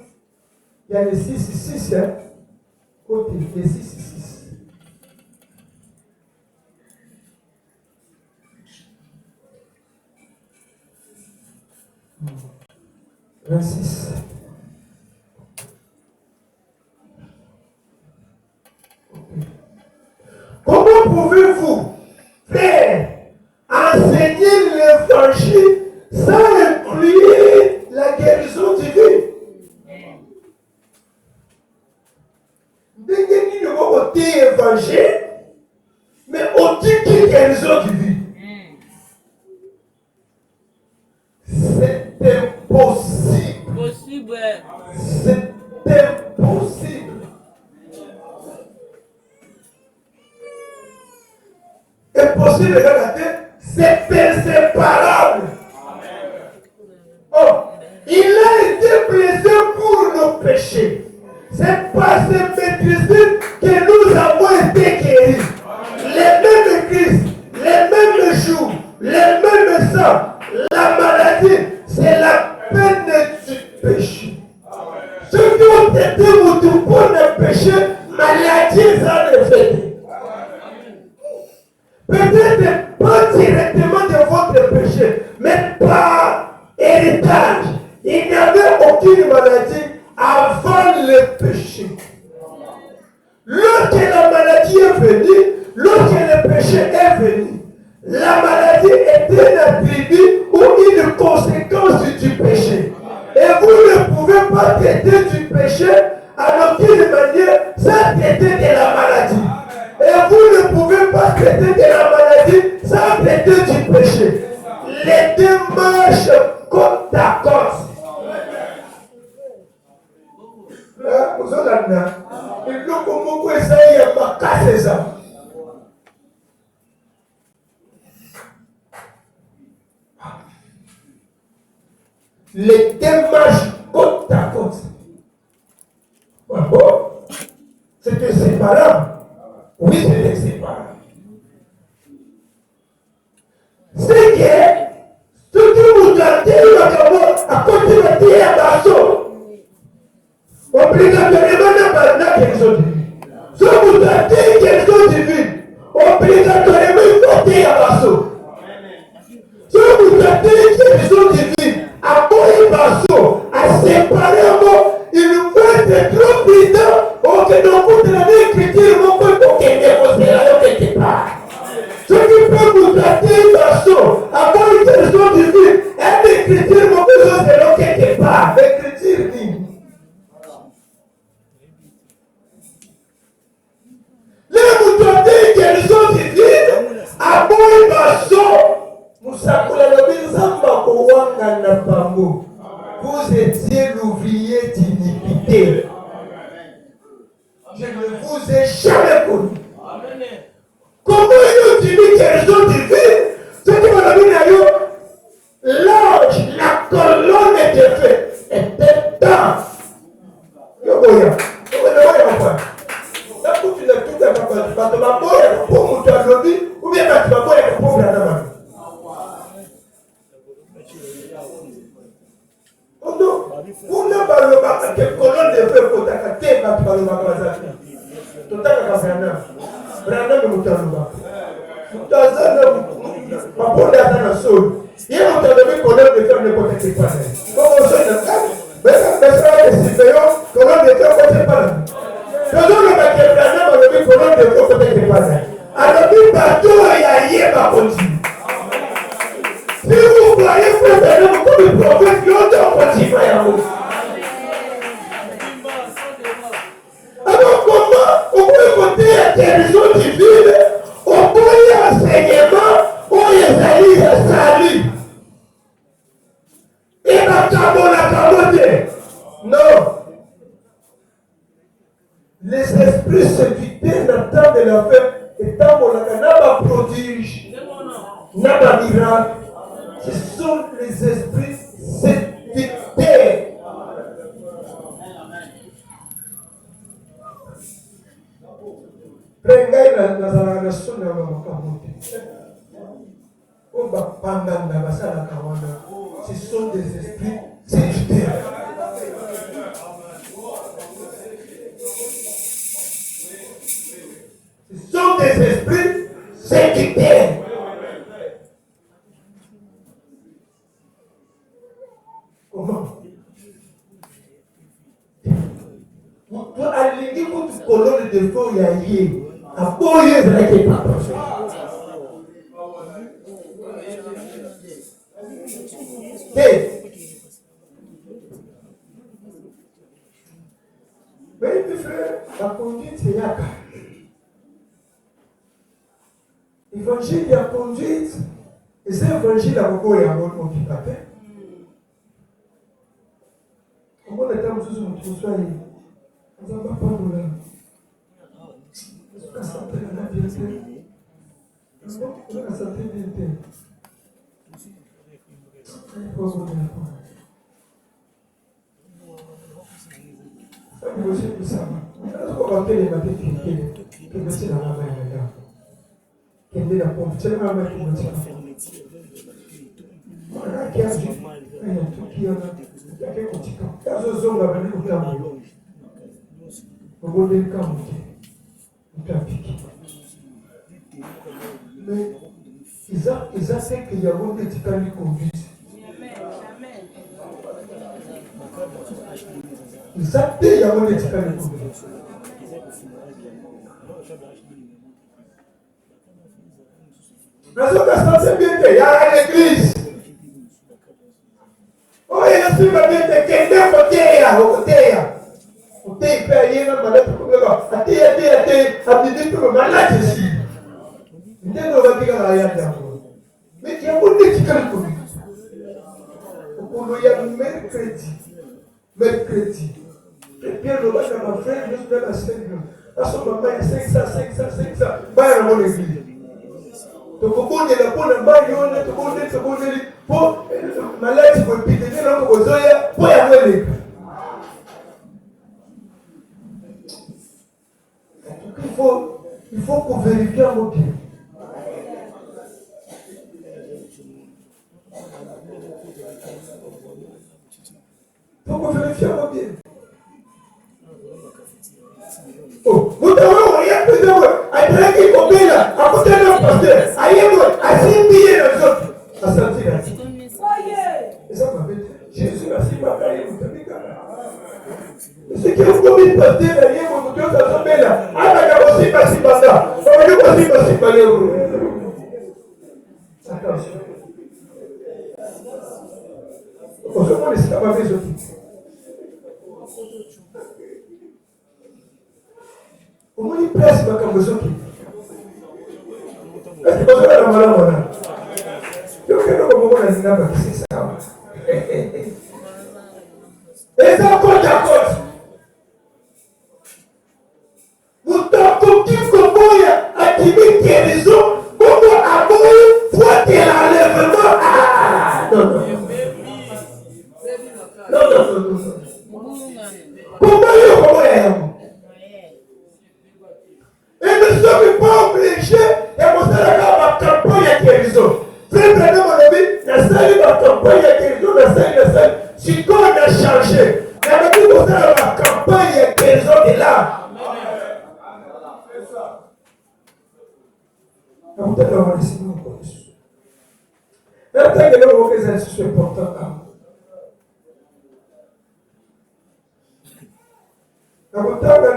il y a les 6 hein, côté, les 6. Mmh. 26. Okay. Comment pouvez-vous faire enseigner l'évangile sans inclure la guérison divine? Dès qu'il y a un côté évangile, mais on dit qu'il y a guérison divine. C'est impossible. C'est impossible. Impossible, regardez, c'est inséparable. Oh, il a été blessé pour nos péchés. C'est par cette maîtrise que nous avons été guéris. Les mêmes Christ, les mêmes jours, les mêmes sangs. La maladie, c'est la peine du péché. Ceux qui ont été motivés pour le péché, maladie, ça le fait. Peut-être pas directement de votre péché, mais par héritage. Il n'y avait une maladie avant le péché. Lorsque la maladie est venue, lorsque le péché est venu, la maladie était un attribut ou une conséquence du péché. Et vous ne pouvez pas traiter du péché à aucune manière sans traiter de la maladie. Et vous ne pouvez pas traiter de la maladie sans traiter du péché. Les deux marchent côte à côte. Vous avez il faut que vous essayiez de casser ça. Les deux marchent côte à côte. Bon, c'était séparable. Oui, c'était séparable. C'est que, tout le monde a dit, à côté de Dieu, à Basso. Obligatoirement, n'a quelque chose de divin. Si vous avez quelque chose de divin, obligatoirement, il faut dire à Basso. Si vous avez quelque chose de divin, à quoi Basso, à séparément, il faut être trop prudent pour que nous vous donnions l'écriture, mon peuple, pour qu'il ne quelque part. Ce qui peut vous traiter Basso, à quoi une question divine, et l'écriture, mon peuple, c'est quelque part. L'écriture dit. Les moutons qu'elles sont divines, à moi Basso, vous étiez l'ouvrier d'iniquité. Je ne vous ai jamais connu. Comment il nous dit qu'elles sont divines? Ce qui m'a dit l'ange, la colonne de feu était dans. Alors que bateau y a pas continue. Si vous voyez que comme le prophète, l'autre continue à vous. Alors comment on peut compter la guérison divine, on peut y enseignement, on y salit, salut. Et la camote. Non. Les esprits séducteurs n'attendent de la fête. Et tant qu'on n'a pas prodige, n'a pas miracle, ce sont les esprits séducteurs. Prenez la nation de la Makamote. Ce sont des esprits séducteurs. Ce sont des esprits séducteurs. Comment? Vous allez votre colonne de feu, il y a lié. À Boyer, vous n'avez pas pensé. Mais mes frères, la conduite, c'est Yaka. L'évangile, il y a conduite. Et c'est l'évangile à Bogo et à Bogo qui partait. Comment les temps où nous trouvons ça, nous n'avons pas de là. La santé de la bienté. La santé de la bienté. Il faut vous dire quoi. Ça me dit que ça va. Est-ce qu'on va faire les matins qui me tiennent à la main là? Qui me dit la pompe. C'est la main qui me tient à la main. Voilà qui a dit. Il y a tout qui a là. Il y a quelques petits camps. Il y a ce zone là, il y a un camp. On va dire le camp. Mais ils ont fait qu'il y a un petit camp qui conduit. Ça t'est à mon expérience. Dans ce cas, c'est bien qu'il y a l'église. Oh, il y a aussi ma bien que quelqu'un côté. Côté, il peut y aller dans ma lettre pour le gars. Attends, pour le malade ici. Il n'y a pas de rien. Mais il y a beaucoup de choses pour lui. Il y a mercredi. Et bien, le matin, ma frère, je suis dans la scène. À ce moment, il y a 500. Bah, dans mon église. Donc, au bout de la bonne maille, pour ma lettre, pour péter dans le zoya, pour y avoir les. Il faut qu'on vérifie un mot bien. Il faut qu'on vérifie un mot bien. Oh, vous devez rien plus de moi. Après qu'il compte là, à côté de notre pasteur, aïe-moi, à 6 billets dans les autres. À sentir là. Et ça m'a fait Jésus a si ma carrière, vous savez quand même. Ce qui est comme une pasteur, aïe, vous devez vous tomber là. Ah, d'accord, aussi pas si banda. On va dire pas si pas les roues. Attention. On se demande si ça va faire ce truc. Comment il place ma cambozoki? Est-ce que vous avez la malade? Donc, comment on a dit là, c'est ça. Et ça, côte à côte. Vous t'entendez comment il y a activé guérison, comment abonner, faut qu'il enlèvement. Ah, non. Comment il y a? Et nous ne sommes pas obligés de montrer la campagne de guérison. Frère, prenez mon ami, la salle de la campagne de guérison, la salle. Si on a changé, mais avec nous, nous avons la campagne de guérison de là. Vous devez avoir laissé nous encore dessus. La taille de l'homme que c'est important. Vous devez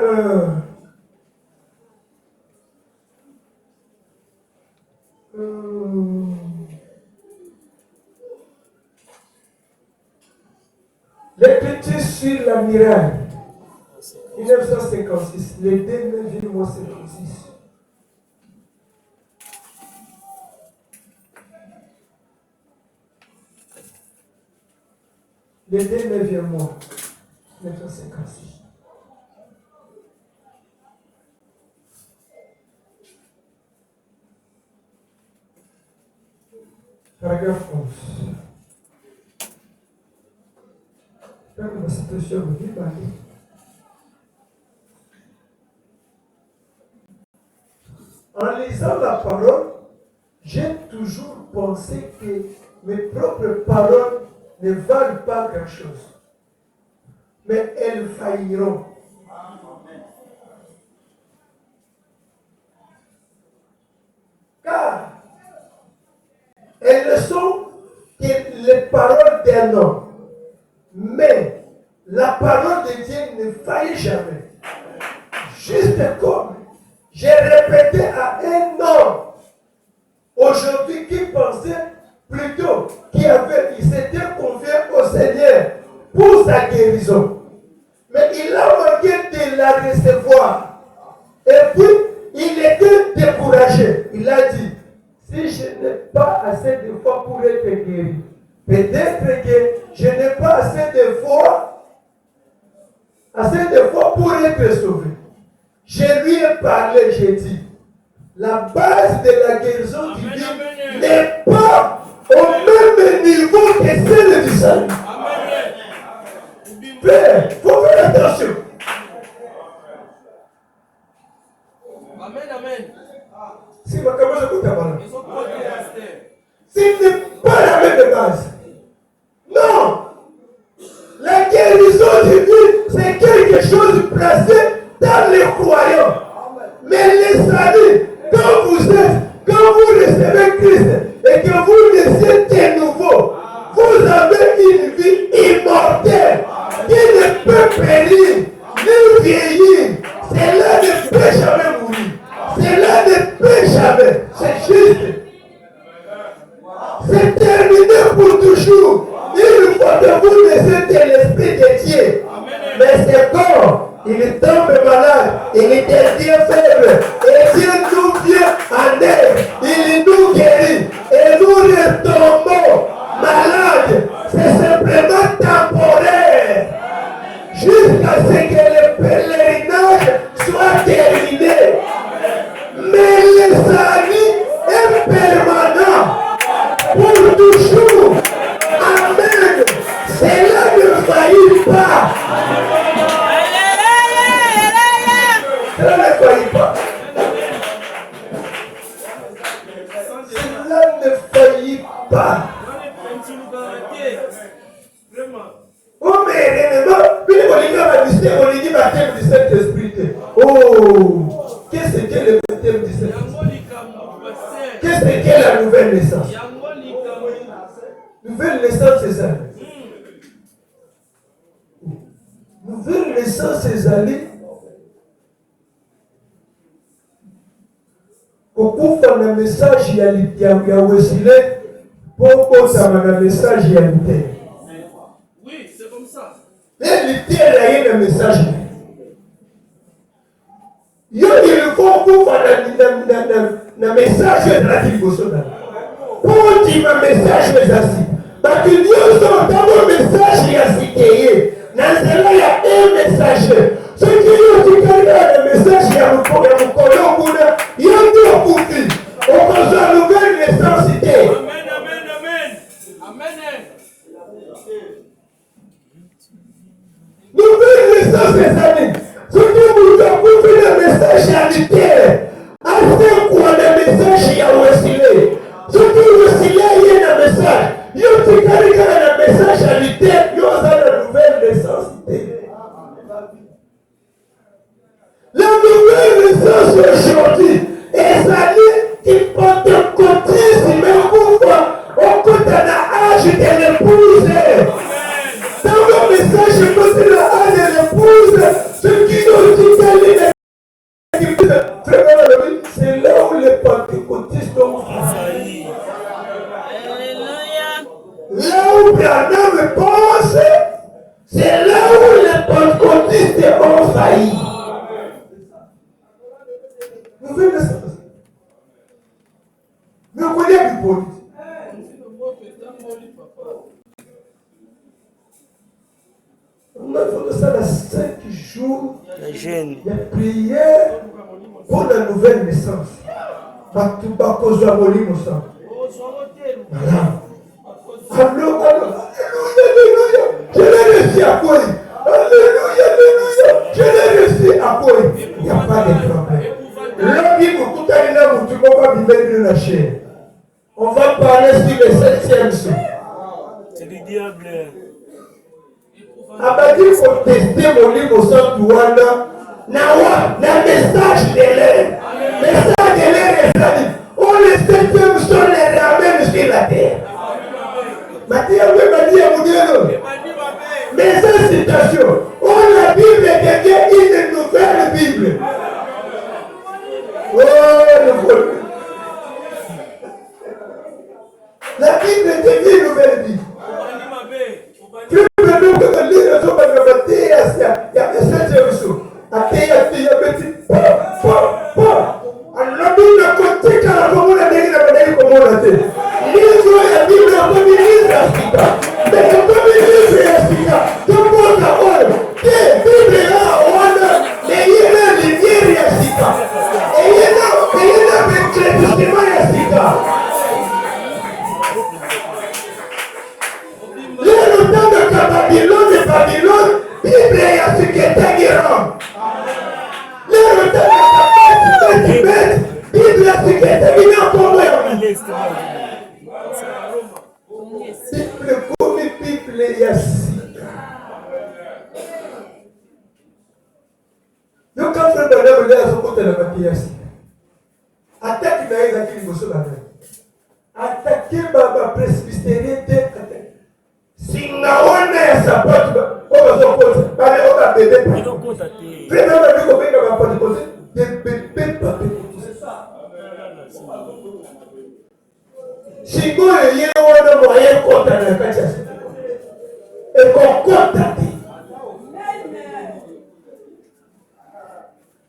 l'écriture sur la muraille, 1956, le 2 mois 56. Le 9e mois 1956. Paragraphe 11. J'espère que ma situation vous dit parler. En lisant la parole, j'ai toujours pensé que mes propres paroles ne valent pas grand-chose. Mais elles failliront. Car elles ne sont que les paroles d'un homme. Mais la parole de Dieu ne faillit jamais. Juste comme j'ai répété à un homme aujourd'hui qui pensait plutôt il s'était confié au Seigneur pour sa guérison. Mais il a manqué de la recevoir. Et puis, il était découragé. Il a dit, si je n'ai pas assez de foi pour être guéri, peut-être que je n'ai pas assez de foi pour être sauvé. Je lui ai parlé, j'ai dit, la base de la guérison divine n'est pas au même niveau que celle du salut. Père, il faut faire attention. Amen. Si ma caméra écoute à moi, ce n'est pas la même base. Non. La guérison divine, c'est quelque chose placé dans les croyants. Mais les salut, quand vous recevez Christ et que vous naissez de nouveau, vous avez une vie immortelle qui ne périr, ni vieillir. Cela ne peut jamais mourir. Cela ne peut jamais. C'est juste. C'est terminé pour toujours. Il faut que vous laissez l'Esprit de Dieu. Mais c'est corps, il tombe malade, il devient faible. Et Dieu nous vient en aide. Il nous guérit. Et nous retombons malades. C'est simplement temporaire. Jusqu'à ce que le pèlerinage soit terminé. Mais le salut est permanent. Pour toujours. Amen. Cela ne faillit pas. Cela ne faillit pas. Cela ne faillit pas. Oh, mais on dit baptême du Saint-Esprit. Oh, qu'est-ce que le baptême du Saint-Esprit? Qu'est-ce que la nouvelle naissance? Nouvelle naissance, c'est ça. Nouvelle naissance, c'est aller. Okufa na message ya Wesley pour un message ya Luther. Oui, c'est comme ça. Mais Luther a eu un message. Il faut okufa na message ya Luther. Pour dire un message les assis. Parce que Dieu sont dans un message ya Sikeye. Dans cela il y a un message. Ce qui est aussi le message ya Mukolo Kuna. Il y a deux coups. On cause la nouvelle naissance. Amen, amen, amen. Amen. Nouvelle naissance des amis. Ce qui vous a coupé le message à Luther. Assez quoi le message ya Wesley. Ce qui Wesley y a un message. Il y a un message à Luther. Il y a la nouvelle naissance. La nouvelle naissance aujourd'hui est salie qui pentecôtiste, mais pourquoi on compte l'âge de l'épouse. Dans le message, je compte l'âge de l'épouse. Ce qui nous dit c'est là où les pentecôtistes ont failli. Là où Branham pense, c'est là où les pentecôtistes ont failli. Nouvelle naissance. Mais on connaît du politique. On a fait ça dans 5 jours. Il y a prière pour la nouvelle naissance. Voilà. Alléluia. Je l'ai reçu à quoi? Alléluia. Je l'ai reçu à quoi? Il n'y a pas de problème. On va parler sur le 7e jour. C'est du diable. Abadi pour tester mon livre au centre Douana. Na message de l'air. Message de l'air est ça. On les 7e jour les ramène sur la terre. Mais cette citation, la Bible devient une nouvelle Bible. La Bible devient une nouvelle Bible. Plus maintenant que la Bible est il y a des 7e jour. Il y a des petits la Bible côté quand la commune a dit comment on a dit. La Bible a pas mis l'Israël. Mais quand on met l'Israël, tout le monde a honte. La Bible a honte. Mais il y a la lumière Yassika. Et il y a le chrétien Yassika. Le temps de Babylone, Bible Yassika est guérant. Le temps de Tibet, Bible Yassika est guérant pour moi. Bible comme Bible Yassika. Donc quand frère Bernard venait à son côté de la Yassika, attaque n'a pas été libre. Attaquer ma presbytérité. Si n'a pas de sapote, on va se poser. et qu'on compte à ti.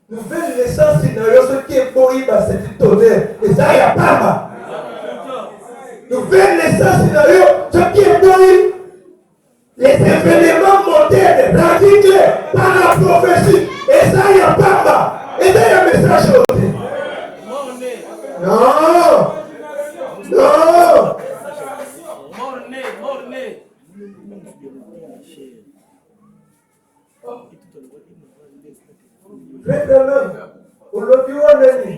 Nouvelle naissance, ce qui est pour y c'est tonnerre. Et ça, il n'y a pas. Nouvelle naissance, ce qui est pour y les événements modernes, radiqués par la prophétie. Et ça, il n'y a pas. Et ça, il y a un message aujourd'hui. Non. Non. Frère, aujourd'hui, on est né.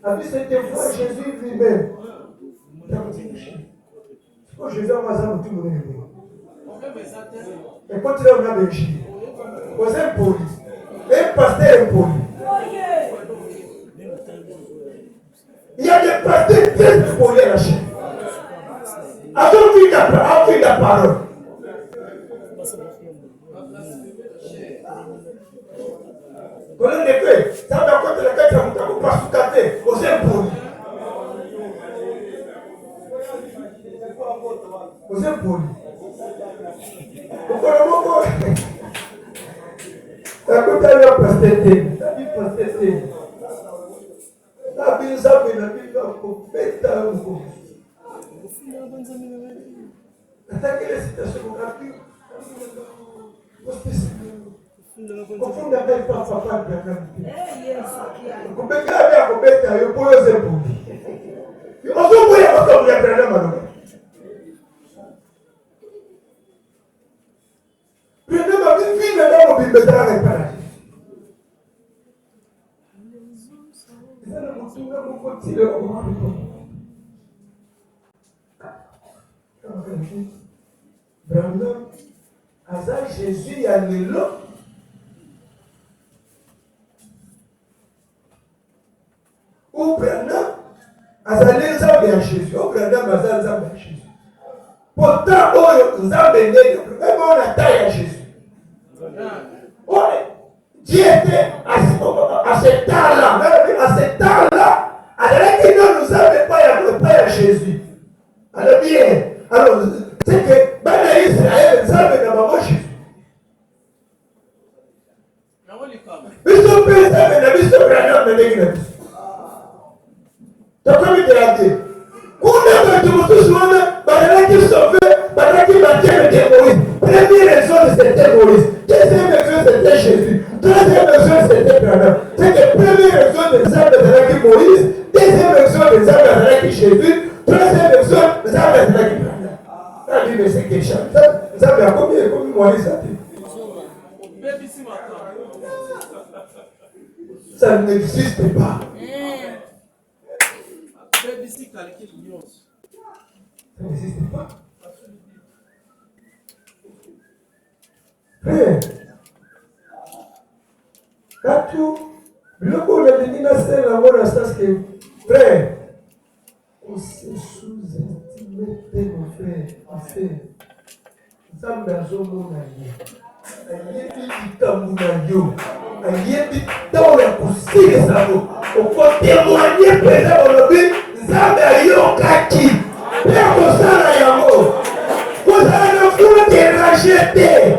Avec cette fois, Jésus lui-même. C'est quoi Jésus a massé tout le monde. Et quand il a béni, vous êtes poli. Un pasteur impoli. Il y a des pasteurs très impolis à la chaîne. Avant la parole. Quand on est fait, ça va contre la carte, ça ne pas sous-cater. Vous êtes poli. Vous êtes poli. Pourquoi la côte à la pasteur, la vie pasteur. La vie, ça fait la vie, la compète à vous. Attaquez les citations gratuites. Confondez avec papa de la qualité. Vous pouvez garder à compète à vous pour les épaules. On se voit à votre vie à prendre ma langue. Prenez ma vie, fille, maintenant, on peut mettre à la paradis. Brandon, Azar Jésus a l'élo. Ou Brandon, Azar les hommes à Jésus. Ou Brandon, Azar les hommes à Jésus. Pourtant, nous avons même on a taille à Jésus. Dieu était à ce temps-là, à ce temps-là, alors qu'il ne nous avait pas à Jésus. Alors bien, alors c'est que dans Israël, nous avons d'abord Jésus. Mais son père, ça veut dire que son frère n'a pas d'église. Tu as comme il a dit, quand on a tout le monde, il qui sauvé, il qui battait Moïse. Première raison, c'était Moïse. Deuxième raison, c'était Jésus. Troisième raison, c'était Branham. C'est que première raison des âmes de Moïse. Deuxième raison des âmes de Jésus. Troisième raison des âmes de Branham. La Bible, c'est quelque chose. Vous avez combien Moïse a dit? Ça n'existe pas. Ça n'existe pas. Frère, quand le coup de l'université, la mort, c'est que, frère, on se sous-estime, mon frère, on sait. Nous sommes dans un monde à dans la poussière, ça vaut. On peut témoigner, présent aujourd'hui, nous avons kaki. Père, vous savez, l'amour. Vous avez le fou de racheter.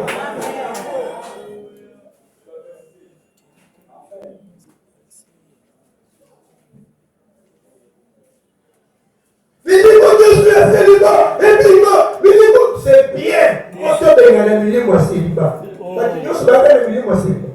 C'est bien. On se fait un millier moi célibat. On se fait un millier moi célibat.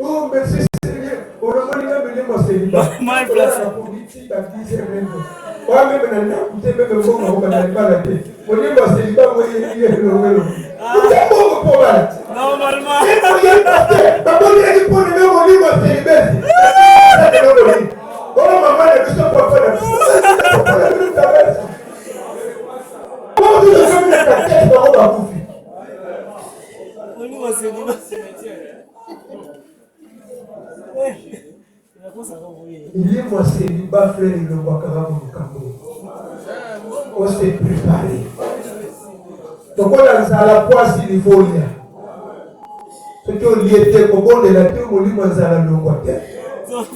Oh, merci Seigneur. On a pas un millier moi célibat. My place. La politique a dit c'est même. Moi même on a écouté même bon on n'a pas la tête. On dit moi célibat moi il est le vélo. C'est bon pour mal. Normalement. Il est moi célibat frère il le voit on s'est préparé. Donc on a la poisse il faut lire. Ce qui est lié au bon de la terre, on lit moins à la longue. Ceux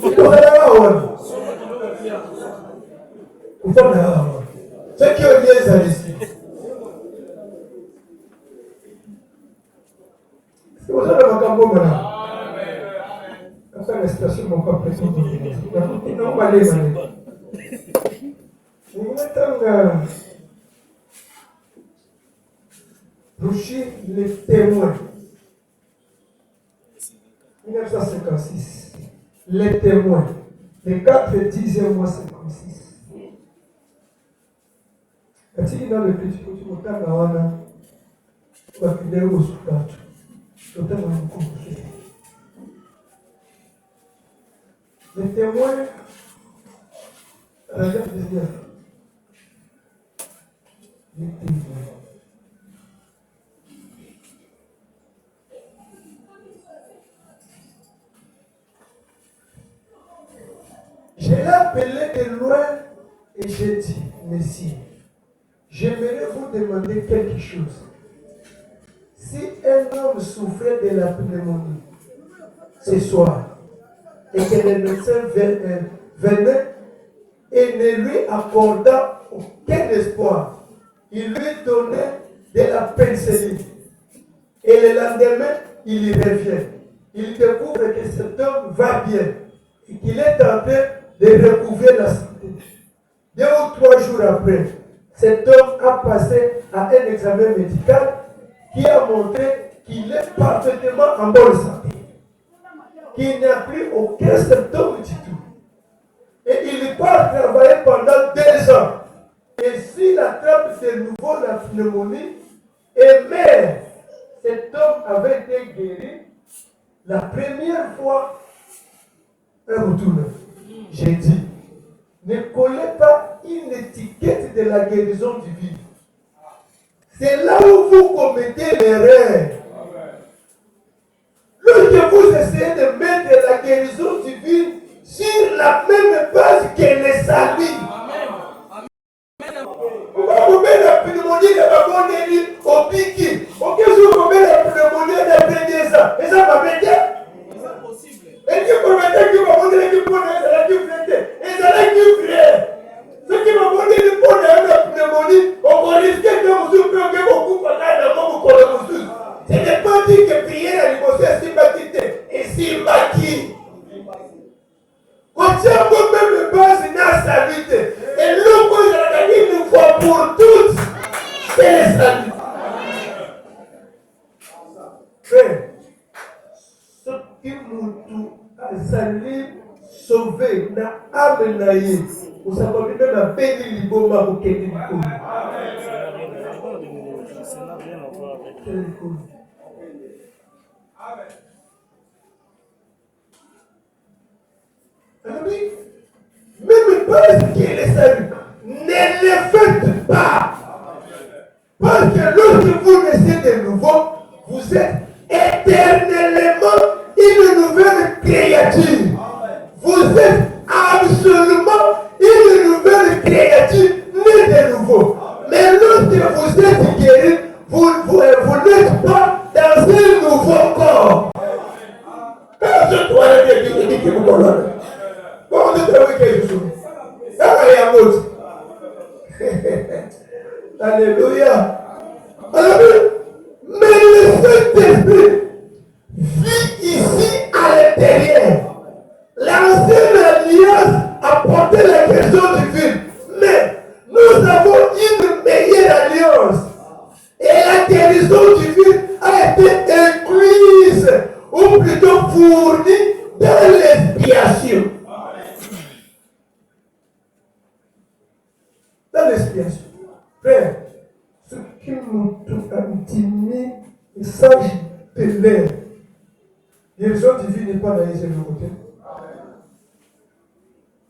qui ont lié ça ici. C'est pour ça que je vais maintenant. Comme ça, la situation n'est pas présente. Non, pas les années. Nous mettons Boucher les témoins. 1956. Les témoins. Les 4 10e mois 56. Katika dans le petit côté motanga wana bakidele usukatu. Totanga mkumbushe. Les témoins Rajab 19. Les témoins. Je l'ai appelé de loin et j'ai dit, Messie, j'aimerais vous demander quelque chose. Si un homme souffrait de la pneumonie ce soir et que le médecin venait et ne lui accorda aucun espoir, il lui donnait de la pénicilline et le lendemain, il y revient. Il découvre que cet homme va bien et qu'il est en train de recouvrer la santé. 2 ou 3 jours après, cet homme a passé à un examen médical qui a montré qu'il est parfaitement en bonne santé, qu'il n'y a plus aucun symptôme du tout. Et il part travailler pendant 2 ans. Et s'il attrape de nouveau la pneumonie et meurt, cet homme avait été guéri la première fois. Un retour. J'ai dit, ne collez pas une étiquette de la guérison divine. C'est là où vous commettez l'erreur. Lorsque vous essayez de mettre la guérison divine sur la même base que les salis. Vous mettez la pneumonie de la bonne au piquet. Ok, si vous mettez la pneumonie de ça, et ça va bien. Et qui promettait qu'il va monter qui pone, et ça qui flétait, et ça qui friait. Ce qui va monter qui pone la pneumonie, on va risquer que vous souffrez beaucoup pendant la mort pour le monsieur. Ce n'est pas dit que prier la limosée est sympathité et sympathie. Quand tu as même base dans sa vie, et l'eau que j'ai gagné une fois pour toutes, c'est le salut. Frère, ce qui nous azali sauvé na âme na ye osakoli mpe na beli liboma kokende likolo. Même parce qu'il est salut, ne le faites pas. Parce que lorsque vous naissez de nouveau, vous êtes éternellement une nouvelle créature. Vous êtes absolument une nouvelle créature née de nouveau. Mais lorsque vous êtes guéri, vous n'êtes pas dans un nouveau corps. Quand je dois le dire, qui vous colonne. Comment vous êtes quelque chose? Alléluia. Mais le Saint-Esprit vit ici à l'intérieur. L'ancienne alliance a porté la guérison divine. Mais nous avons une meilleure alliance. Et la guérison divine a été incluse, ou plutôt fournie dans l'expiation. Dans l'expiation. Frère, ce qui nous intime, il s'agit de l'air. La guérison divine n'est pas dans les yeux de côté.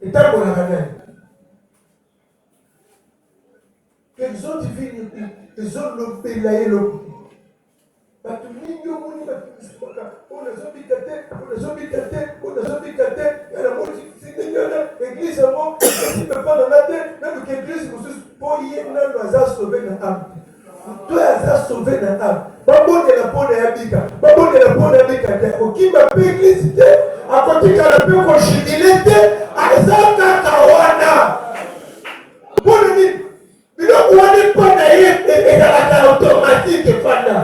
Et tant qu'on a regardé, la guérison divine, ils ont le pélaé le côté. L'église avant, si ne pas dans la tête, même que l'église pour y aller, nous avons sauvé notre âme. Toi, tu as sauvé notre âme. Pas bon de la peau de l'habika. Pas bon de la peau de l'habika. Qui m'a fait l'église, akotikala mpe koshimile te aza kaka wana mpona nini biloko wana mpo na ye ezalaka automatique fanda.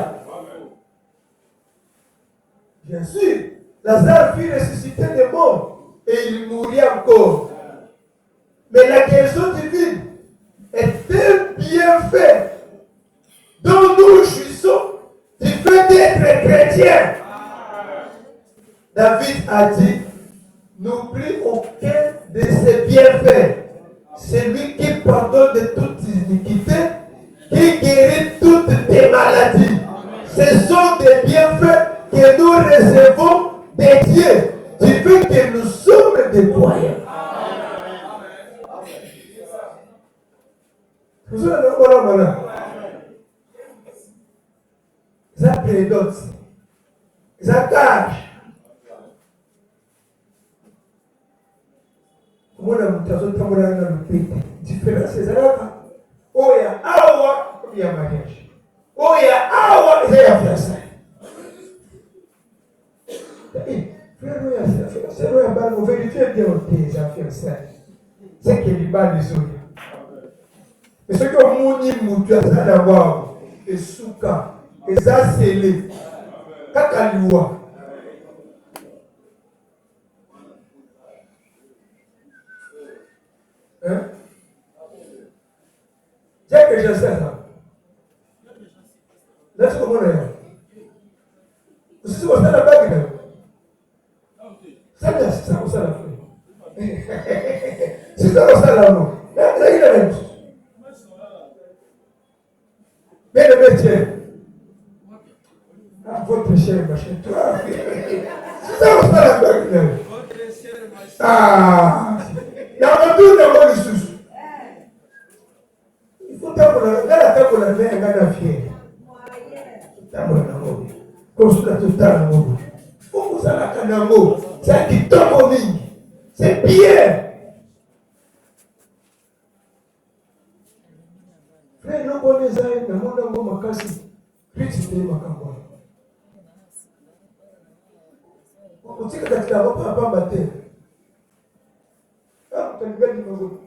Bien sûr, Lazare fut ressuscité des morts et il mourut encore. Mais la guérison divine est un bienfait dont nous jouissons du fait d'être chrétiens. David a dit, n'oublie aucun de ses bienfaits. C'est lui qui pardonne de toutes iniquités, qui guérit toutes tes maladies. Ce sont des bienfaits que nous recevons de Dieu, du fait que nous sommes des croyants. Ça prédote, ça cache. Mwana mutazo tambola na mpita. Différence ezalaka. Oya awa ya mariage. Oya awa ya fiançailles. Frère, oya bango vérifiez bien tes fiançailles. C'est que les balles les oya. Mais ce que moni mutu azala wao esuka eza scellé. Kaka liwa. Hein? J'ai que je sais ça. Laisse comment on est. Si vous avez la bague, ça c'est ça, on s'en a fait. Si ça, on s'en a fait. Là, il a même. Mais le métier. Votre cher machin, toi. Si ça, on s'en a fait. Ah! Il y a un tour de mon sous. Il faut t'abonner. Là, la table, on a fait un gars fier. T'abonner à moi. Construire tout à l'heure. Il faut que ça la canamo. C'est qui tombe au ligne. C'est bien. Frère, nous connaissons un monde à moi, ma casse. Christ, c'est ma campagne. On dit que tu n'as pas battu.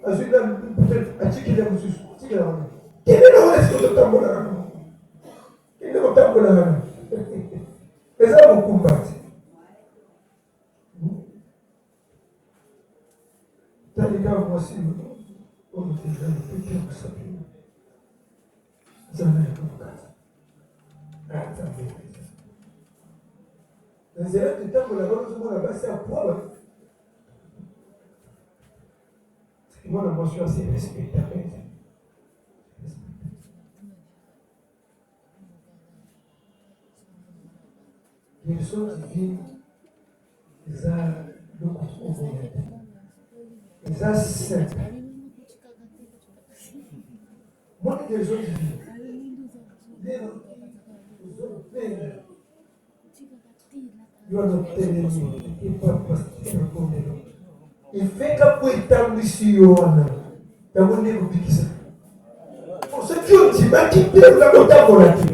Ajuda achikile msusu chikile wana kile na wale sio tambola na kile na tambola na eza mukumbati talika mwasimu omuteza pekee kusapima zana yakukata ata mbele nzela tutambola kwa zumuna basi apwa. Moi, la mention, c'est respectable. Les choses divines, ils ont beaucoup trop volé. Ils ont simple. Moi, les choses divines, les autres peines, ils ont obtenu, ils ne peuvent pas se faire comme les autres. Ifika kuitambushi wana tamuni kupikisa osekyo tibaki pia unakotambola tu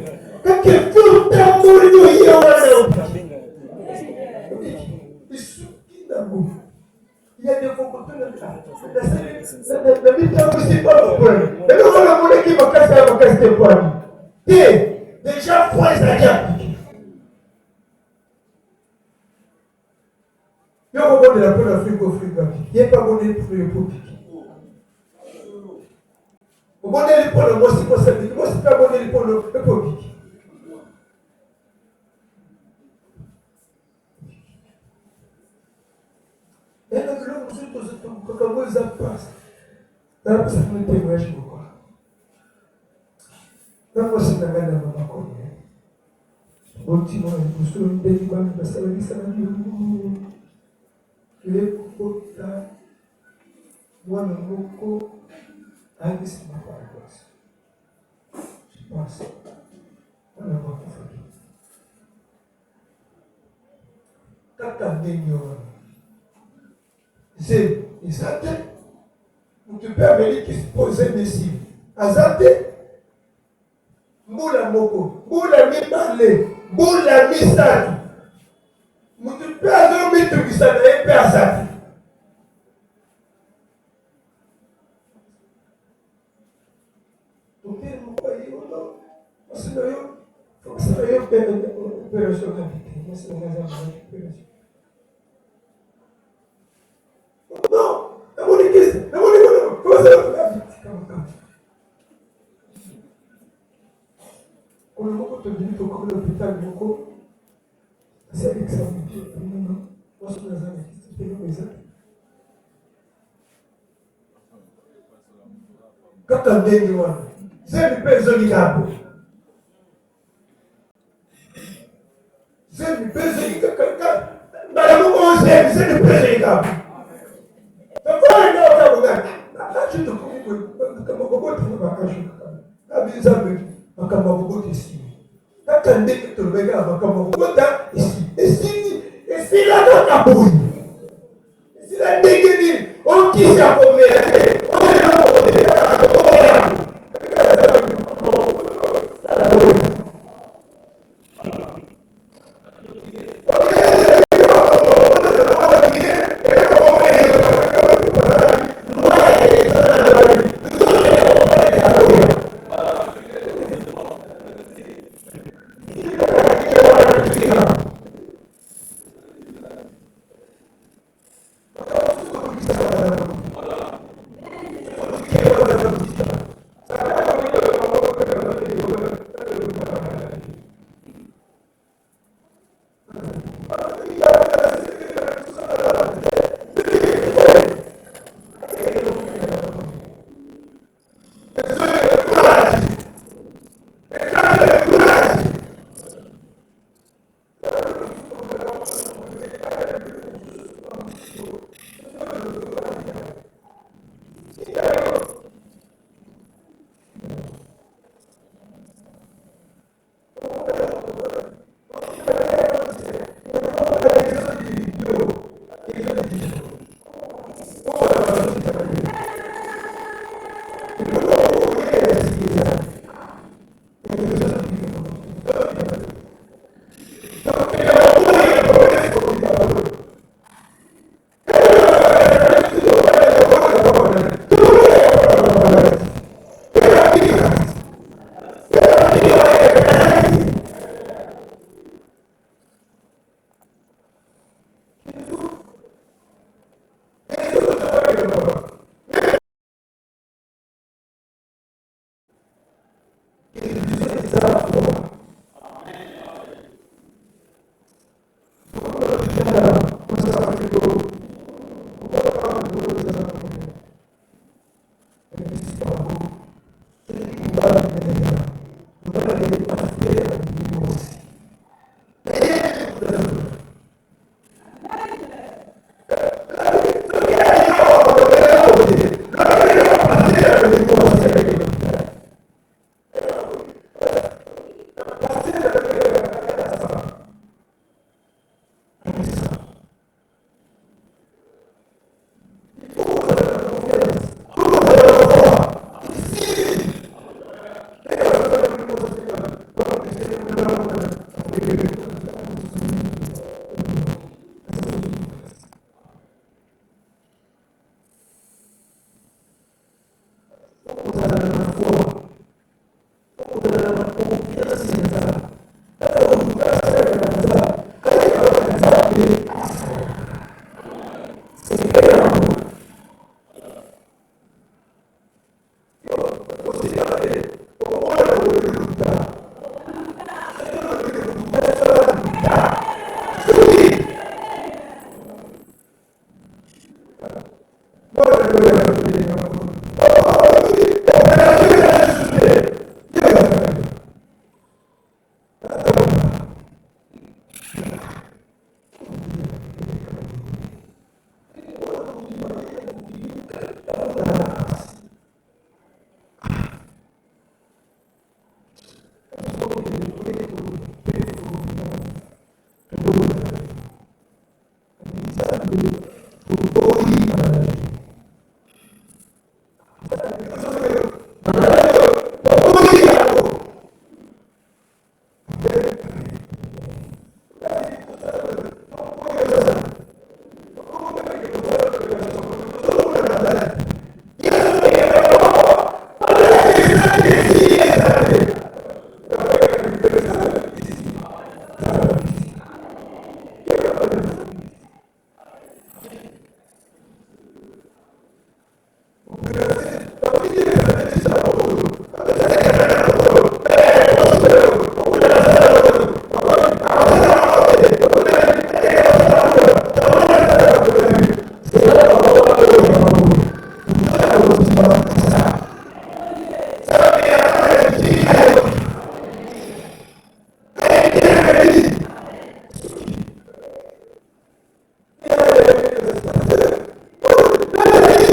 kake tu tambuli yo wana isukina bu ya de fokoto na bitambushi pas problème et donc on a monné qui va casser point déjà fois ça déjà il y a un moment de la peau d'Afrique au frigo. Il n'y a pas de monnaie pour le pot. Au moment de l'épaule, moi, c'est pas ça. Moi, c'est pas monnaie pour le pot. Et là, comment ça passe? Là, ça me témoigne beaucoup. Là, moi, c'est la main de ma maman. Bon, tu vois, je suis un petit peu de ça. Le kota wana moko agisi maparos. Je pense wana moko faki. Kaka nenyo. C'est isate. Tu peux venir qui se poser ici. Azate. Mbula moko, mbula mibale, mbula misatu. Tu peux aller mettre ça n'est pas ça. Donc, vous voyez, non, c'est d'ailleurs opérationnel. Non, la mon église, la mon église, comment ça va? On a beaucoup de vie pour comme l'hôpital, beaucoup. C'est avec ça, non, moi je suis dans un église, quand on dit, c'est le pèse du capot. C'est le pèse du capot. Madame, on sait, c'est le pèse du capot. C'est quoi le nom de la là, je te comprends. Comme beaucoup de vacances, la vie, ça veut dire, comme beaucoup de ici. Quand on dit que tu regardes, comme beaucoup de ici. Et si là, dans la bouille, et si la dégueule, on dit ça pour me.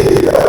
Alléluia.